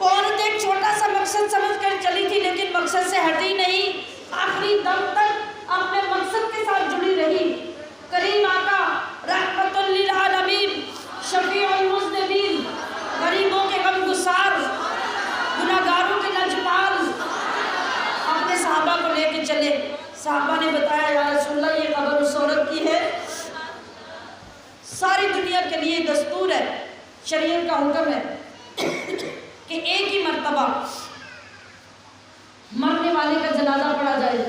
عورت ایک چھوٹا سا مقصد سمجھ کر چلی تھی لیکن مقصد سے ہٹی نہیں, آخری دم تک اپنے مقصد کے ساتھ جڑی رہی. کریم آقا رحمت للعالمین, شفیع المذنبین, غریبوں کے غمگسار, گناہگاروں کے لجپال, اپنے صحابہ کو لے کے چلے. صحابہ نے بتایا یا رسول اللہ یہ قبر اس عورت کی ہے. ساری دنیا کے لیے دستور ہے, شریعت کا حکم ہے کہ ایک ہی مرتبہ مرنے والے کا جنازہ پڑھا جائے,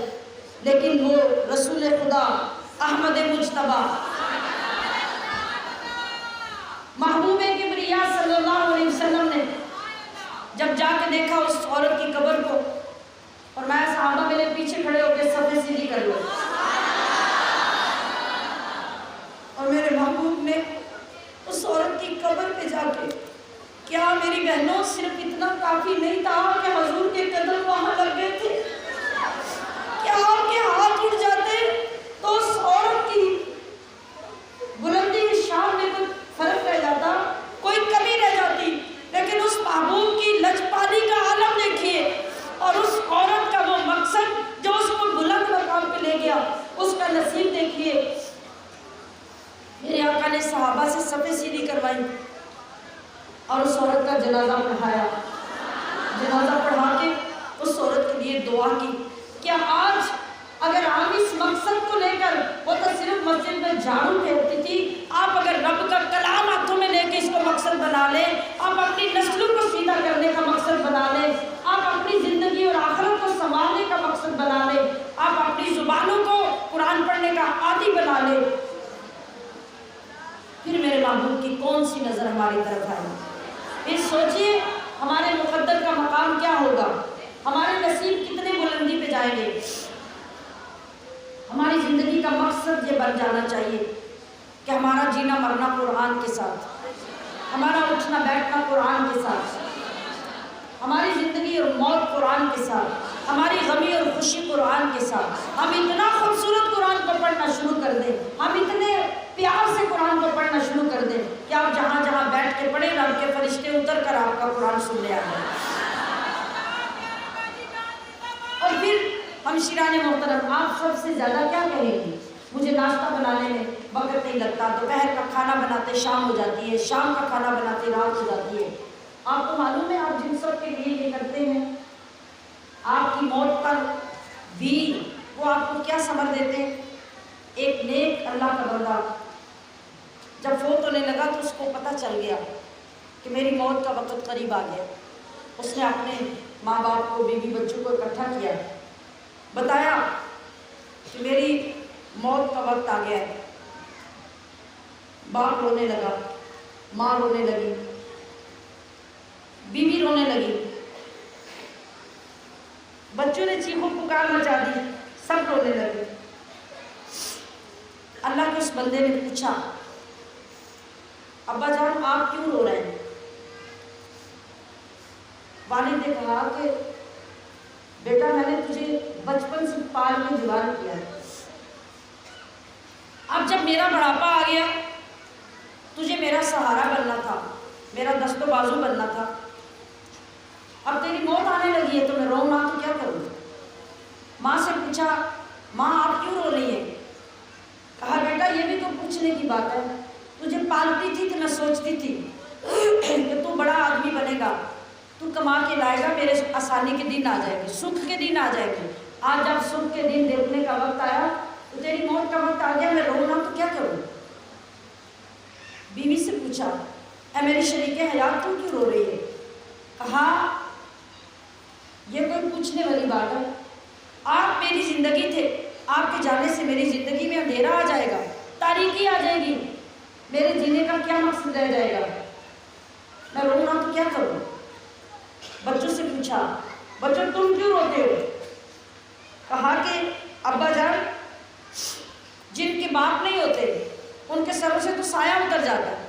لیکن وہ رسول خدا احمد مجتبیٰ محبوب کبریا صلی اللہ علیہ وسلم نے جب جا کے دیکھا اس عورت کی قبر کو, اور میں صحابہ میرے پیچھے کھڑے ہو کے صفے سیدھی کر لوں, اور میرے محبوب نے اس عورت کی قبر پہ جا کے, کیا میری بہنوں صرف اتنا کافی نہیں تھا کہ حضور کے قدم وہاں لگ گئے تھے, کیا آپ کے ہاتھ اٹھ جاتے تو اس عورت کی بلندی شان میں کوئی فرق رہ جاتا, کوئی کمی رہ جاتی, لیکن اس محبوب کی لجپالی کا عالم دیکھیے, اور اس عورت کا وہ مقصد جو اس کو بلند مقام پہ لے گیا, اس کا نصیب دیکھیے. میرے آقا نے صحابہ سے صفے سیدھی کروائی اور اس عورت کا جنازہ پڑھایا. جنازہ پڑھا کے اس عورت کے لیے دعا کی. کیا آج اگر ہم اس مقصد کو لے کر, وہ تو صرف مسجد میں جھاڑو پھیرتی تھی, آپ اگر رب کا کلام ہاتھوں میں لے کے اس کو مقصد بنا لیں, آپ اپنی نسلوں کو سیدھا کرنے کا مقصد بنا لیں, آپ اپنی زندگی اور آخرت کو سنوارنے کا مقصد بنا لیں, آپ اپنی زبانوں کو قرآن پڑھنے کا عادی بنا لیں, پھر میرے محبوب کی کون سی نظر ہماری طرف آئے. پھر سوچئے ہمارے مقدر کا مقام کیا ہوگا. ہمارے نصیب کتنے بلندی پہ جائیں گے. ہماری زندگی کا مقصد یہ بن جانا چاہیے کہ ہمارا جینا مرنا قرآن کے ساتھ، ہمارا اٹھنا بیٹھنا قرآن کے ساتھ، ہماری زندگی اور موت قرآن کے ساتھ، ہماری غمی اور خوشی قرآن کے ساتھ. ہم اتنا خوبصورت قرآن کو پڑھنا شروع کر دیں، ہم اتنے پیار سے قرآن کو پڑھنا شروع کر دیں کہ آپ جہاں جہاں بیٹھ کے پڑھیں رب کے فرشتے اتر کر آپ کا قرآن سن لے آئیں. اور پھر ہم شیران محترم، آپ سب سے زیادہ کیا کہیں گے؟ مجھے ناشتہ بنانے میں وقت نہیں لگتا، دوپہر کا کھانا بناتے شام ہو جاتی ہے، شام کا کھانا بناتے رات ہو جاتی ہے. آپ کو معلوم ہے آپ جن سب کے لیے یہ کرتے ہیں، آپ کی موت پر بھی وہ آپ کو کیا ثمر دیتے ہیں؟ ایک نیک اللہ کا بندہ جب فوت ہونے لگا تو اس کو پتہ چل گیا کہ میری موت کا وقت قریب آ گیا. اس نے اپنے ماں باپ کو، بیوی بچوں کو اکٹھا کیا، بتایا کہ میری موت کا وقت آ گیا ہے. باپ رونے لگا، ماں رونے لگی، بیوی رونے لگی، بچوں نے چیخو پکار مچا دی، سب رونے لگے. اللہ کے اس بندے نے پوچھا، ابا جان آپ کیوں رو رہے ہیں؟ والد نے کہا کہ بیٹا میں نے تجھے بچپن سے پال کے جوان کیا ہے، اب جب میرا بڑھاپا آ گیا تجھے میرا سہارا بننا تھا، میرا دست و بازو بننا تھا، اب تیری موت آنے لگی ہے تو میں روؤں نہ تو کیا کروں؟ ماں سے پوچھا، ماں آپ کیوں رو رہی ہیں؟ کہا بیٹا یہ بھی تو پوچھنے کی بات ہے، تجھے پالتی تھی تو میں سوچتی تھی کہ تو بڑا آدمی بنے گا، تو کما کے لائے گا، میرے آسانی کے دن آ جائے گے، سکھ کے دن آ جائے گے. آج جب سکھ کے دن دیکھنے کا وقت آیا تو تیری موت کا وقت آ گیا، میں روؤں نہ تو کیا کروں؟ بیوی سے پوچھا، اے میری شریک حیات تو کیوں رو رہی ہے؟ کہا یہ کوئی پوچھنے والی بات ہے؟ آپ میری زندگی تھے، آپ کے جانے سے میری زندگی میں اندھیرا آ جائے گا، تاریکی آ جائے گی، میرے جینے کا کیا مقصد رہ جائے گا؟ میں روؤں نہ تو کیا کروں؟ بچوں سے پوچھا، بچوں تم کیوں روتے ہو؟ کہا کہ ابا جان جن کے باپ نہیں ہوتے ان کے سروں سے تو سایہ اتر جاتا ہے،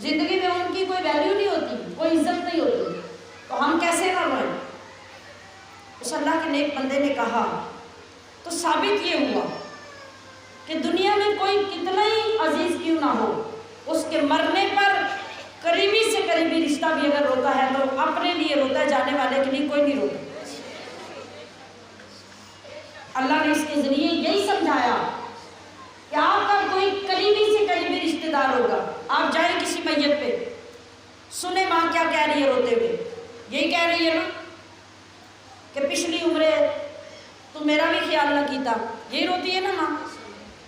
زندگی میں ان کی کوئی ویلیو نہیں ہوتی، کوئی عزت نہیں ہوتی، تو ہم کیسے نہ روئیں؟ اس اللہ کے نیک بندے نے کہا تو ثابت یہ ہوا کہ دنیا میں کوئی کتنا ہی عزیز کیوں نہ ہو، اس کے مرنے پر قریبی سے قریبی رشتہ بھی اگر روتا ہے تو اپنے لیے روتا ہے، جانے والے کے لیے کوئی نہیں روتا. اللہ نے اس کے ذریعے یہی سمجھایا کہ آپ کا کوئی قریبی سے قریبی رشتہ دار ہوگا، آپ جائیں کسی میت پہ، سنیں ماں کیا کہہ رہی ہے روتے ہوئے، یہی کہہ رہی ہے نا کہ پچھلی عمریں تو میرا بھی خیال نہ کیتا، یہی روتی ہے نا ماں.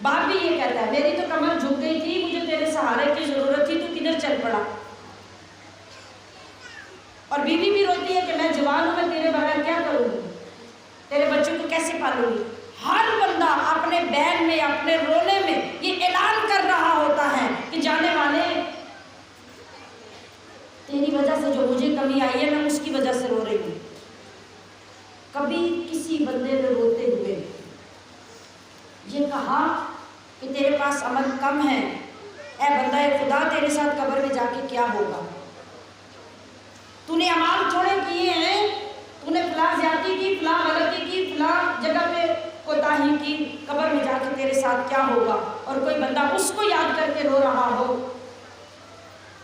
باپ بھی یہ کہتا ہے میری تو کمر جھک گئی تھی، مجھے تیرے سہارے کی ضرورت تھی، تو کدھر چل پڑا. اور بیوی بھی روتی ہے کہ میں جوان ہوں، میں تیرے بغیر کیا کروں گی، تیرے بچوں کو کیسے پالوں گی. ہر بندہ اپنے بین میں، اپنے رونے میں یہ اعلان کر رہا ہوتا ہے کہ جانے والے تیری وجہ سے جو مجھے کمی آئی ہے میں اس کی وجہ سے رو رہی ہوں. کبھی کسی بندے نے روتے ہوئے یہ کہا کہ تیرے پاس عمل کم ہے، اے بندہ خدا تیرے ساتھ قبر میں جا کے کیا ہوگا؟ تو نے اعمال تھوڑے کیے ہیں، تو نے فلاں زیادتی کی، فلاں غلطی کی، فلاں جگہ پہ کوتاہی کی، قبر میں جا کے تیرے ساتھ کیا ہوگا؟ اور کوئی بندہ اس کو یاد کر کے رو رہا ہو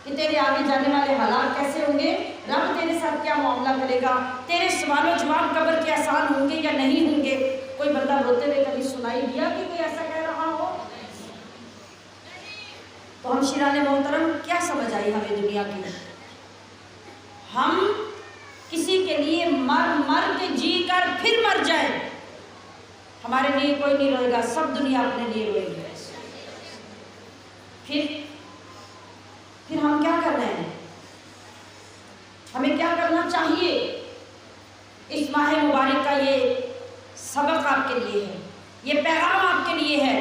کہ تیرے آگے جانے والے حالات کیسے ہوں گے، رب تیرے ساتھ کیا معاملہ کرے گا، تیرے سوال و جواب قبر کے آسان ہوں گے یا نہیں ہوں گے. کوئی بندہ روتے ہوئے کبھی سنائی دیا کہ کوئی ایسا کہہ رہا ہو؟ تو ہم شیران محترم کیا سمجھ آئی ہمیں دنیا کی؟ ہم کسی کے لیے مر کے جی کر پھر مر جائیں، ہمارے لیے کوئی نہیں روئے گا، سب دنیا اپنے لیے روئے گی. پھر ہم کیا کر رہے ہیں؟ ہمیں کیا کرنا چاہیے؟ اس ماہ مبارک کا یہ سبق آپ کے لیے ہے، یہ پیغام آپ کے لیے ہے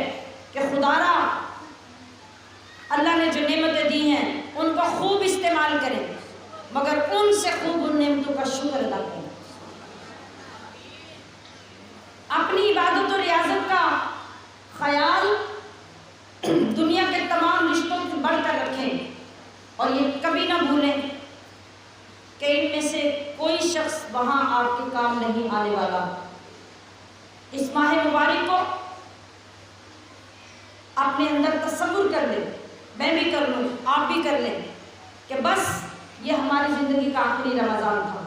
کہ خدا را اللہ نے جو نعمتیں دی ہیں ان کو خوب استعمال کریں، مگر ان سے خوب ان نعمتوں کا شکر ادا کریں. خیال دنیا کے تمام رشتوں سے بڑھ کر رکھیں اور یہ کبھی نہ بھولیں کہ ان میں سے کوئی شخص وہاں آپ کے کام نہیں آنے والا۔ اس ماہ مبارک کو اپنے اندر تصور کر لیں، میں بھی کر لوں، آپ بھی کر لیں کہ بس یہ ہماری زندگی کا آخری رمضان تھا۔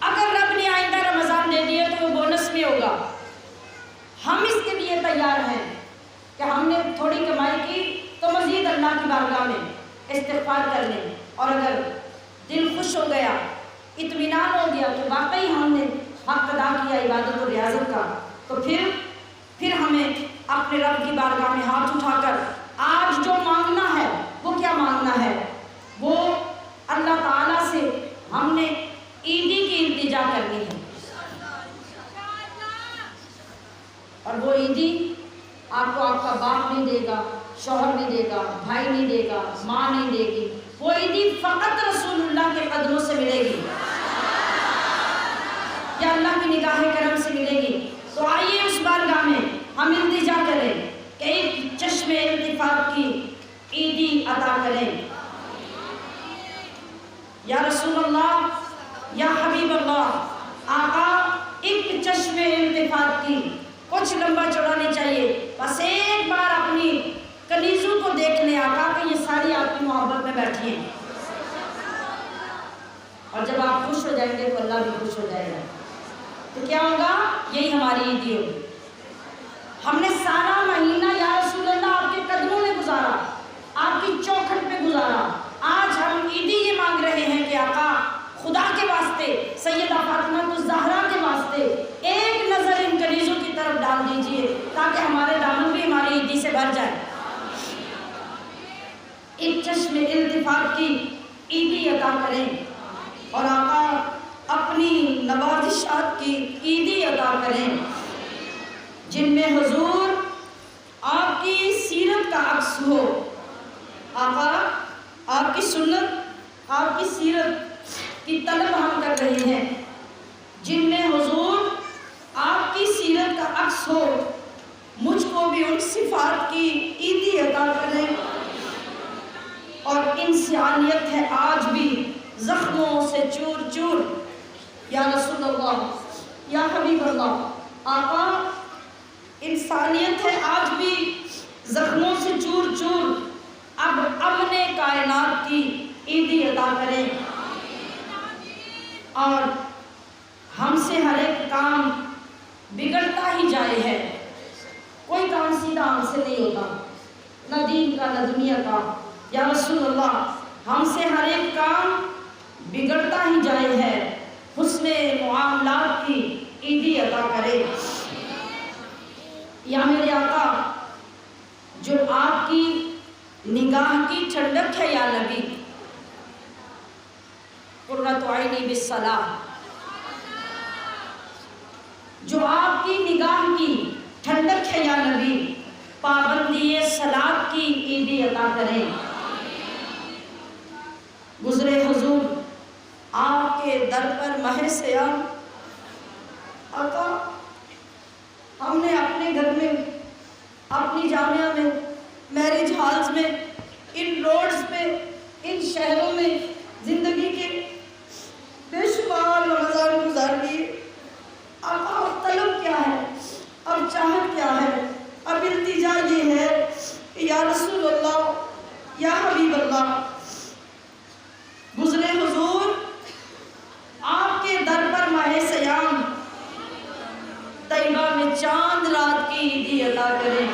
اگر رب نے آئندہ رمضان دے دیا تو وہ بونس میں ہوگا۔ ہم اس کے لیے تیار ہیں کہ ہم نے تھوڑی کمائی کی تو مزید اللہ کی بارگاہ میں استغفار کر لیں، اور اگر دل خوش ہو گیا، اطمینان ہو گیا کہ واقعی ہم نے حق ادا کیا عبادت و ریاضت کا، تو پھر ہمیں اپنے رب کی بارگاہ میں ہاتھ اٹھا کر آج جو مانگنا ہے وہ کیا مانگنا ہے؟ وہ اللہ تعالیٰ سے ہم نے عیدی کی التجا کرنی ہے، اور وہ عیدی آپ کو آپ کا باپ نہیں دے گا، شوہر نہیں دے گا، بھائی نہیں دے گا، ماں نہیں دے گی، وہ عیدی فقط رسول اللہ کے قدموں سے ملے گی یا اللہ کی نگاہ کرم سے ملے گی۔ تو آئیے اس بارگاہ میں ہم التجا کریں کہ ایک چشم التفات کی عیدی عطا کریں۔ یا رسول اللہ، یا حبیب اللہ، آقا ایک چشم التفات کی، کچھ لمبا چوڑا نہیں چاہیے، بس ایک بار اپنی کنیزوں کو دیکھ لیں آقا کہ یہ ساری آپ کی محبت میں بیٹھی ہیں، اور جب آپ خوش ہو جائیں گے تو اللہ بھی خوش ہو جائے گا۔ تو کیا ہوگا؟ یہی ہماری عیدی ہوگی۔ ہم نے سارا مہینہ یا رسول اللہ آپ کے قدموں میں گزارا، آپ کی چوکھٹ پہ گزارا، آج ہم عیدی یہ مانگ رہے ہیں کہ آقا خدا کے واسطے، سیدہ فاطمہ الزہرا کے واسطے ایک نظر ان کنیزوں کی طرف ڈال دیجئے تاکہ ہمارے دامن بھی ہماری عیدی سے بھر جائے۔ ایک چشم التفات کی عیدی عطا کریں، اور آقا اپنی نوازشات کی عیدی عطا کریں جن میں حضور آپ کی سیرت کا عکس ہو۔ آقا آپ کی سنت، آپ کی سیرت کی طلب ہم کر رہے ہیں، جن میں حضور آپ کی سیرت کا عکس ہو۔ مجھ کو بھی ان صفات کی عیدی عطا کریں، اور انسانیت ہے آج بھی زخموں سے چور چور۔ یا رسول اللہ، یا حبیب اللہ، آقا انسانیت ہے آج بھی زخموں سے چور چور، اب امن کائنات کی عیدی عطا کریں، اور ہم سے ہر ایک کام بگڑتا ہی جائے ہے، کوئی کام سیدھا ہم سے نہیں ہوتا، نہ دین کا نہ دنیا کا۔ یا رسول اللہ، ہم سے ہر ایک کام بگڑتا ہی جائے ہے، حسن معاملات کی عیدی عطا کرے۔ یا میرے آقا، جو آپ کی نگاہ کی ٹھنڈک ہے یا نبی، قرۃ عینی بالصلاۃ، جو آپ کی نگاہ کی ٹھنڈک ہے یا نبی، پابندی صلاۃ کی عیدی عطا کریں۔ گزرے حضور آپ کے در پر ماہ سیام، آقا ہم نے اپنے گھر میں، اپنی جامعہ میں، میرج ہالز میں، ان روڈز پہ، ان شہروں میں زندگی کے بے شمار رمضان گزار لیے۔ آقا اب طلب کیا ہے، اب چاہت کیا ہے، اب التجا یہ ہے کہ یا رسول اللہ، یا حبیب اللہ، گزرے حضور آپ کے در پر ماہ سیام، طیبہ میں چاند رات کی عیدی عطا کریں،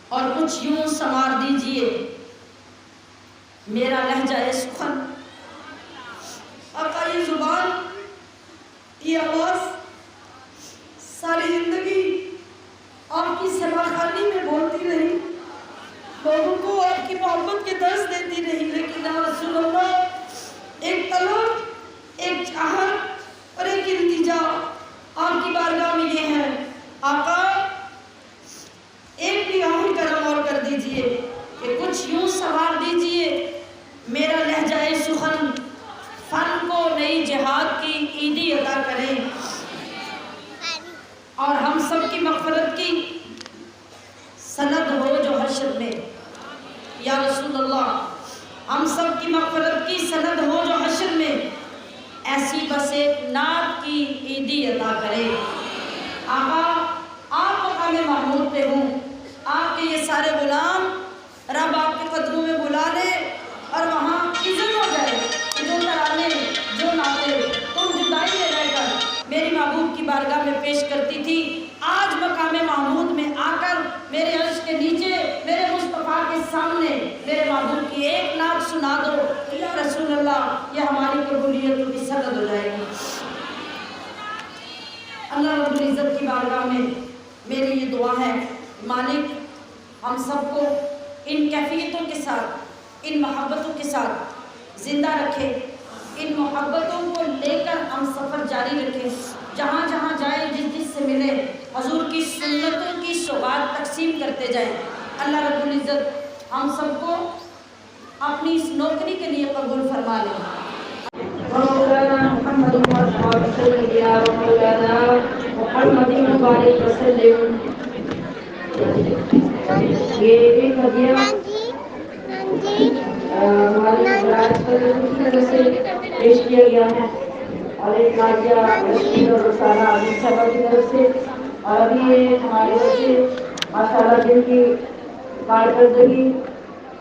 اور کچھ یوں سنوار دیجئے میرا لہجہ سخن۔ آقا یہ زبان، یہ آواز ساری زندگی آپ کی سلاخانی میں بولتی رہی، لوگوں کو آپ کی محبت کے درس دیتی رہی، لیکن یا رسول اللہ ایک طلب، ایک چاہت اور ایک التجا آپ کی بارگاہ میں یہ ہے، آقا ایک نگاہ کرم اور کر دیجئے کہ کچھ یوں سوار دیجئے میرا لہجہ سخن، فن کو نئی جہاد کی عیدی عطا کریں، اور ہم یا رسول اللہ ہم سب کی مغفرت کی سند ہو جو حشر میں ایسی بس ایک نعت کی عیدی عطا کرے۔ آقا آپ مقام محمود پہ ہوں، آپ کے یہ سارے غلام رب آپ کے قدموں میں بلا لے اور وہاں اذن ہو جائے کہ جو ترانے جو نعتیں تم جدائی میں رہ کر میری محبوب کی بارگاہ میں پیش کرتی تھی، آج مقام محمود میں آ کر میرے عرش کے نیچے میرے مصطفیٰ کے سامنے میرے محبوب کی ایک نعت سنا دو یا رسول اللہ، یہ ہماری قبولیت کی سند ہو جائے گی۔ اللہ رب العزت کی بارگاہ میں میری یہ دعا ہے، مالک ہم سب کو ان کیفیتوں کے ساتھ، ان محبتوں کے ساتھ زندہ رکھے، ان محبتوں کو لے کر ہم سفر جاری رکھیں، جہاں جہاں جائے جس جس سے ملے حضور کی سنتوں کی سوغات تقسیم کرتے جائیں۔ اللہ رب العزت ہم سب کو اپنی اس نوکری کے لیے قبول فرما لے۔ مولانا محمد سیدنا مولانا محمد مبارک وسلم۔ یہ ایک ہدیہ ہمارے مراج پر کی طرف سے پیش کیا گیا ہے اور ایک نازیہ رشید اور رسالہ عزیز صاحبہ کی طرف سے، اور ابھی یہ ہمارے بچے ماشاءاللہ جن کی کارکردگی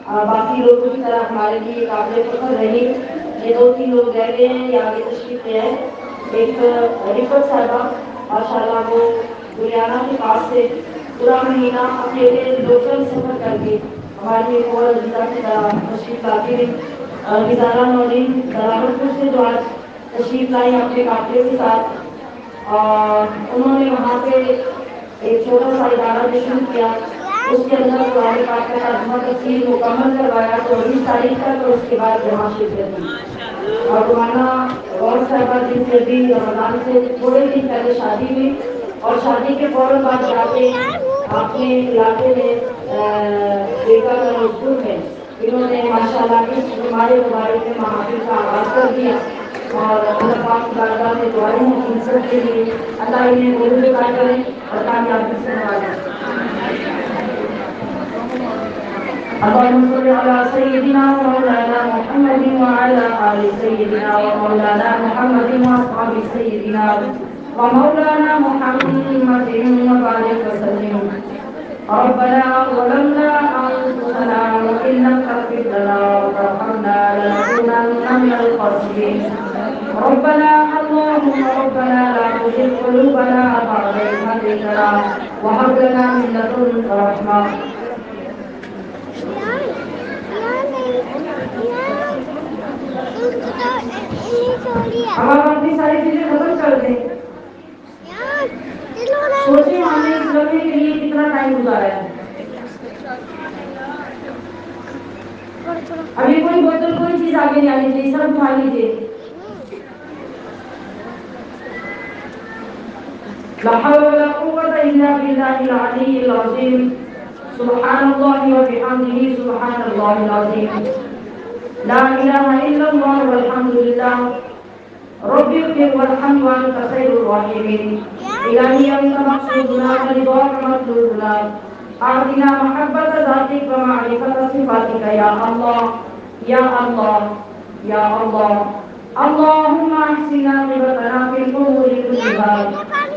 باقی لوگوں کی طرح ہمارے لیے قابل فخر رہی، یہ 2-3 لوگ رہ گئے ہیں، یہ آگے تشریف لے آئے۔ ایک رفت صاحبہ ماشاءاللہ وہ گریانہ کے پاس سے پورا مہینہ اکیلے لوکل سفر کر کے ہماری ایک اور عزیزہ کی طرح تشریف لاتی ہے۔ غزالہ نورین دراوٹ پور سے جو آج تشریف لائی اپنے قافلے کے ساتھ، اور انہوں نے وہاں پہ ایک چھوٹا سا ادارہ جو شروع کیا، اس کے اندر قرآن پاک کا ترجمہ تفسیر مکمل کروایا 24 تاریخ تک، اور اس کے بعد یہاں شرکت کی۔ اور رومانہ غور صاحبہ جن سے بھی رمضان سے تھوڑے دن پہلے شادی ہوئی، اور شادی کے فوراً بعد جا کے اپنے علاقے میں بیٹا کا مزدور ہے، انہوں نے ماشاءاللہ اس ہمارے مبارک میں محافل کا آغاز کر دیا، اور اللہ پاک کی بارگاہ میں دعائیں ہیں ان سب کے لیے اللہ انہیں قبول کرے اور کامیابی سے نوازے۔ اللهم صل على سيدنا ومولانا محمد وعلى آل سيدنا ومولانا محمد وأصحاب سيدنا ومولانا محمد وبارك وسلم۔ ربنا ظلمنا أنفسنا وإن لم تغفر لنا وترحمنا لنكونن من الخاسرين۔ ربنا اللهم ربنا لا تزغ قلوبنا بعد إذ هديتنا وهب لنا من لدنك رحمة۔ اب آپ اپنی ساری چیزیں ختم کر دیں، سوچیں ہم نے اس لمحے کے لیے کتنا ٹائم گزارا ہے۔ ابھی کوئی بوتل کوئی چیز آگے نہیں آنی چاہیے، سب اٹھا لیجیے۔ لا حول ولا قوة إلا بالله العلي العظيم۔ سبحان الله وبحمده سبحان الله العظيم۔ لا إله إلا الله والحمد لله ربي اغفر والحمد وأنت خير الراحمين۔ إلهي أنت مقصودنا ورضاك مطلوبنا، أعطنا محبة ذاتك ومعرفة صفاتك يا الله يا الله يا الله۔ اللهم أحسن عاقبتنا في الأمور كلها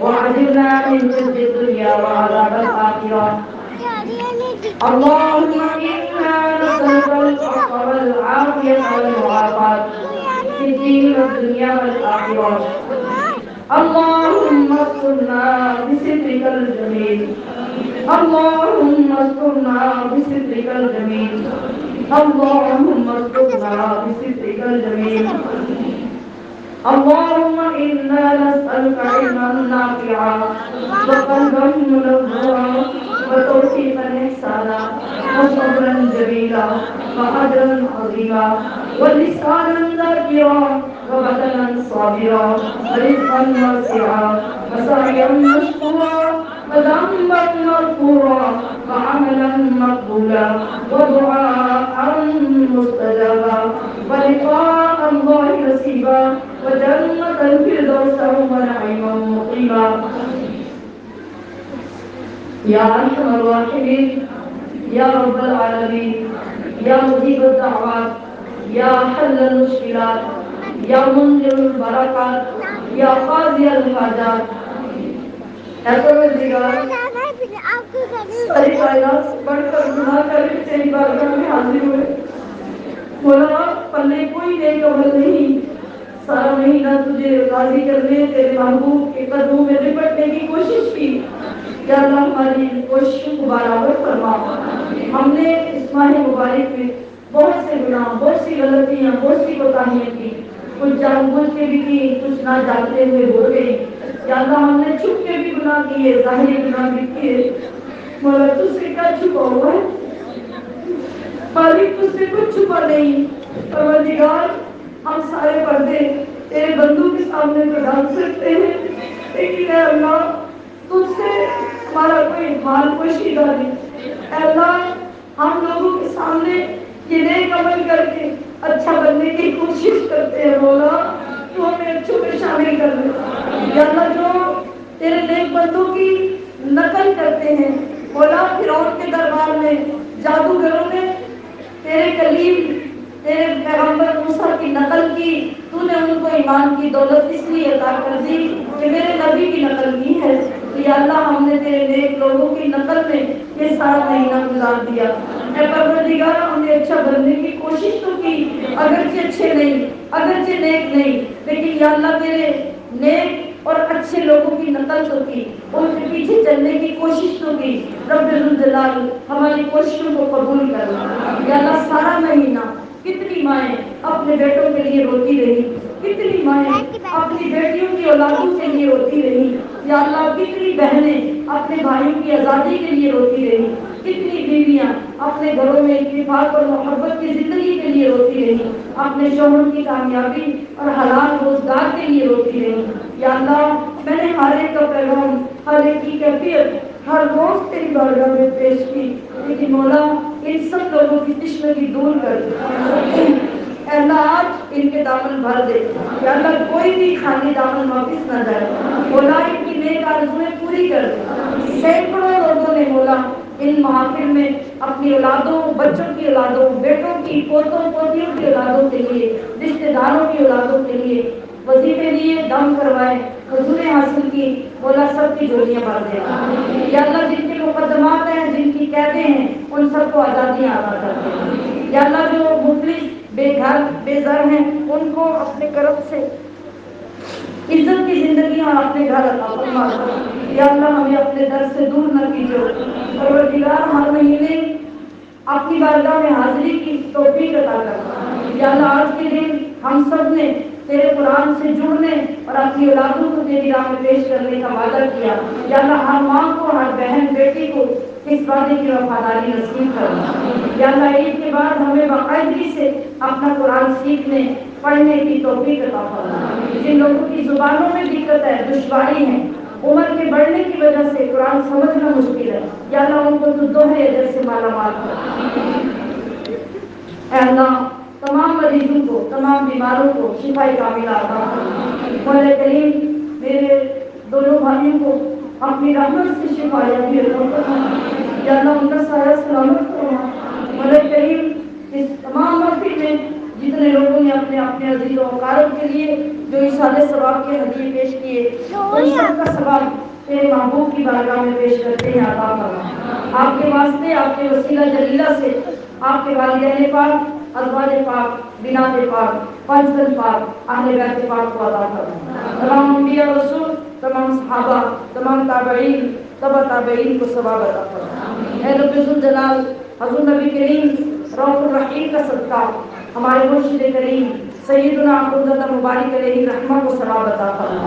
وأجرنا من خزي الدنيا وعذاب الآخرة۔ اللهم إنا نسألك العفو والعافية والمعافاة في الدين والدنيا والآخرة۔ اللهم استرنا بسترك الجميل، اللهم استرنا بسترك الجميل، اللهم استرنا بسترك الجميل۔ اللهم إنا نسألك علما نافعا وقلبا منورا وتوفيقا إحسانا وصبرا جميلا وأجرا عظيما ولسانا ذاكرا وبدنا صابرا ورزقا واسعا وسعيا مشكورا وذنبا مغفورا وعملا مقبولا ودعاء مستجابا ولقاء الله نصيبا وجنة الفردوس ونعيما مقيما۔ یا ارحم الراحمین، یا رب العالمین، یا مجیب الدعوات، یا حل المشکلات، یا منزل البرکات، یا قاضی الحاجات۔ اے پروردگار، ساری کائنات سے بڑھ کر گناہ کر کے تیری بارگاہ میں حاضر ہوئے۔ مولا پلے کوئی نیک عمل نہیں، سارا مہینہ تجھے راضی کرنے، تیرے محبوب کے قدموں میں لپٹنے کی کوشش کی۔ یا اللہ ہماری کوششوں کو برابر فرما۔ ہم نے اس ماہ مبارک میں بہت سے گناہ، بہت سی غلطیاں، بہت سی کوتاہیاں کی، کچھ جان بوجھ کے بھی کی، کچھ نہ جانتے ہوئے ہو گئی۔ یا اللہ ہم نے چھپ کے بھی گناہ کیے، ظاہری گناہ بھی کیے۔ مولا تجھ سے کیا چھپا ہوا ہے؟ مالک تجھ سے کچھ چھپا نہیں۔ پروردگار ہم سارے پردے تیرے بندوں کے سامنے تو ڈال سکتے ہیں، لیکن اے اللہ تجھ سے ہمارا کوئی حال پوشیدہ نہیں۔ اے اللہ ہم لوگوں کے سامنے یہ نیک عمل کر کے اچھا بننے کی کوشش کرتے ہیں، مولا تو ہمیں اچھوں میں شامل کر دے۔ یا اللہ جو تیرے نیک بندوں کی نقل کرتے ہیں، مولا فرعون کے دربار میں جادوگروں نے تیرے کلیم، تیرے پیغمبر موسیٰ کی نقل کی، تو نے ان کو ایمان کی دولت اس لیے عطا کر دی کہ میرے نبی کی نقل کی ہے۔ یا اللہ ہم نے تیرے نیک لوگوں کی نقل میں یہ سارا مہینہ گزار دیا۔ اے پروردگار ہم نے اچھا بننے کی کوشش تو کی، اگرچہ اچھے نہیں، اگرچہ نیک نہیں، لیکن یا اللہ تیرے نیک اور اچھے لوگوں کی نقل تو کی، ان کے پیچھے چلنے کی کوشش تو کی۔ رب ذوالجلال ہماری کوششوں کو قبول کر۔ یا اللہ سارا مہینہ کتنی مائیں اپنے بیٹوں کے لیے روتی رہی، کتنی مائیں اپنی بیٹیوں کی اولادوں کے لیے روتی رہی۔ یا اللہ کتنی بہنیں اپنے بھائیوں کی آزادی کے لیے روتی رہی، کتنی بیویاں اپنے گھروں میں اتفاق اور محبت کی زندگی کے لیے روتی رہی، اپنے شوہر کی کامیابی اور حلال روزگار کے لیے روتی رہی۔ یا اللہ میں نے ہر ایک کا پیغام، ہر ایک کی کیفیت ہر روز تیری بارگاہ میں پیش کی، لیکن مولا ان سب لوگوں کی تشنگی دور کر دے۔ اے اللہ آج ان کے دامن بھر دے۔ یا اللہ کوئی بھی خالی دامن واپس نہ جائے، مولا ان کی نیک آرزویں پوری کر دے۔ سینکڑوں لوگوں نے مولا ان محافل میں اپنی اولادوں، بچوں کی اولادوں، بیٹوں کی، پوتوں پوتیوں کی اولادوں کے لیے، رشتہ داروں کی اولادوں کے لیے وظیفے لیے، دم کروائے، حضوریں حاصل کی، مولا سب کی جھولیاں بھر دے۔ یا اللہ جن کے مقدمات ہیں، جن کی قیدیں ہیں، ان سب کو آزادیاں عطا کر دے۔ یا اللہ جو مفلس، بے گھر، بے زر ہیں، ان کو اپنے کرم سے عزت کی زندگی اور اپنے گھر عطا فرما۔ یا اللہ ہمیں اپنے در سے دور نہ کیجو۔ پروردگار ہر مہینے اپنی بارگاہ میں حاضری کی توفیق عطا کر۔ یا اللہ آج کے دن ہم سب نے تیرے قرآن سے جڑنے اور اپنی اولادوں کو تیری راہ میں پیش کرنے کا وعدہ کیا۔ یا اللہ ہر ماں کو، ہر بہن بیٹی کو اس وعدے کی وفاداری نصیب کر۔ یا اللہ عید کے بعد ہمیں باقاعدگی سے اپنا قرآن سیکھنے، پڑھنے کی توفیق عطا فرما۔ جن لوگوں کی زبانوں میں دقت ہے، دشواری ہے، عمر کے بڑھنے کی وجہ سے قرآن سمجھنا مشکل ہے، یا اللہ ان کو تو دوہرے اجر سے مالا مال کر۔ اے اللہ تمام مریضوں کو، تمام بیماروں کو شفا کاملہ عطا فرما۔ مولا کریم میرے دونوں بھائیوں کو اپنی رحمت سے شفا یابی عطا فرما۔ یا اللہ ان کا سایہ سلامت فرما۔ مولا کریم اس تمام محفل میں جتنے لوگوں نے اپنے اپنے عزیز و اقارب کے لیے جو اشارے ثواب کے ہدیے پیش کیے، ان سب کا ثواب تیرے محبوب کی بارگاہ میں پیش کرتے ہیں، عطا فرما۔ آپ کے واسطے، آپ کے وسیلہ جلیلہ سے آپ کے والدین پاک، ازواج پاک، بنات پاک، پنجتن پاک، اہل بیت پاک کو عطا فرما۔ تمام انبیاء رسول، تمام صحابہ، تمام تابعین، تبع تابعین کو ثواب عطا فرما۔ اے رب ذوالجلال حضور نبی کریم رؤوف الرحیم کا صدقہ ہمارے مرشد کریم سیدنا حضرت مبارک علیہ رحمہ کو ثواب عطا فرما۔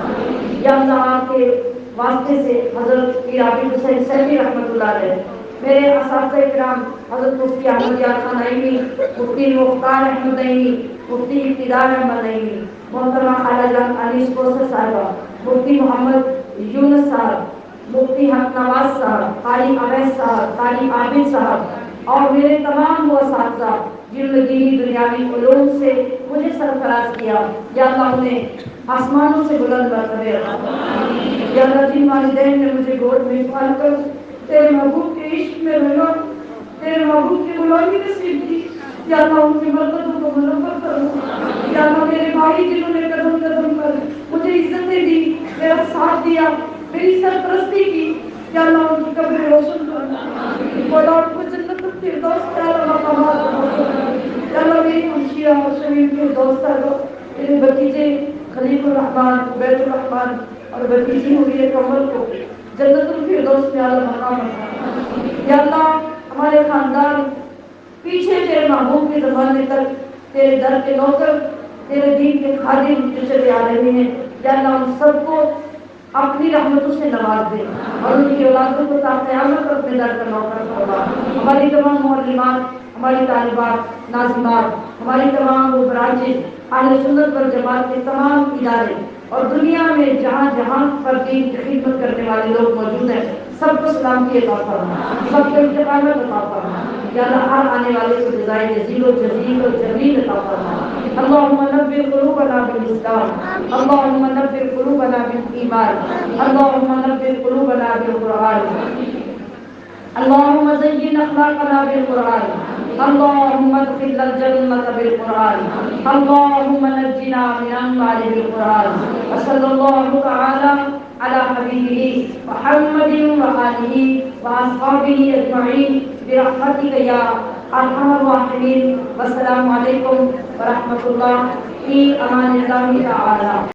یا اللہ آپ کے واسطے سے حضرت پیر عابد حسین سیفی رحمۃ اللہ علیہ، میرے اساتذہ کرام حضرت مفتی احمد یار خان نعیمی، مفتی مختار احمد نعیمی، مفتی اقتدار احمد نعیمی، محترمہ خالہ جان انیس کوثر صاحبہ، مفتی محمد یونس صاحب، مفتی حق نواز صاحب، قاری اویس صاحب، قاری عابد صاحب اور میرے تمام وہ اساتذہ جنہوں نے دینی دنیاوی علوم سے مجھے سرفراز کیا، یا اللہ انہیں آسمانوں سے بلند مرتبے عطا فرما۔ یا اللہ جن والدین نے مجھے گود میں اٹھا کر تیرے محبوب کے عشق میں رہنا، تیرے محبوب کی غلامی نصیب کی، یا اللہ ان کی برکتوں کو منور کرو، یا اللہ میرے بھائی جنہوں نے قدم قدم پر مجھے عزتیں دی، میرا ساتھ دیا، میری سرپرستی کی، یا اللہ ان کی قبر روشن کرو، اولاد کو جنت الفردوس کا مقامات عطا کرو، یا اللہ میری منشیہ اور شمیم کے دوست کر، میرے بھتیجے خلیق الرحمان، عبید الرحمان اور بھتیجی ہوئی کمل کو جنت الفردوس میں اعلیٰ مقام عطا، یا اللہ ہمارے خاندان پیچھے تیرے محبوب کے زمانے تک تیرے در کے نوکر، تیرے دین کے خادم جو چلے آ رہے ہیں، یا اللہ ان سب کو اپنی رحمتوں سے نواز دے اور ان کی اولادوں کو تا قیامت اپنے در کا نوکر فرما۔ ہماری تمام معلمات، ہماری طالبات، ناظمات، ہماری تمام وہ برانچز، اہل سنت والجماعت کے تمام ادارے اور دنیا میں جہاں جہاں پر دین کی خدمت کرنے والے لوگ موجود ہیں، سب کو سلامتی عطا فرما، سب کو استقامت عطا فرما، یا اللہ ہر آنے والے کو جزائے جزیل و جزیل و جمیل عطا فرما۔ اللہم نبر قلوبنا بالاسلام، اللہم نبر قلوبنا بالایمان، اللہم نبر قلوبنا بالقرآن، اللہم زین اخلاقنا بالقرآن، اللہم ادخلنا الجنة بالقرآن، اللہم نجنا من النار بالقرآن، وصلی اللہ تعالی علی حبیبہ محمد وآلہ واصحابہ اجمعین برحمتک یا ارحم الراحمین۔ والسلام علیکم ورحمۃ اللہ، فی امان اللہ تعالی۔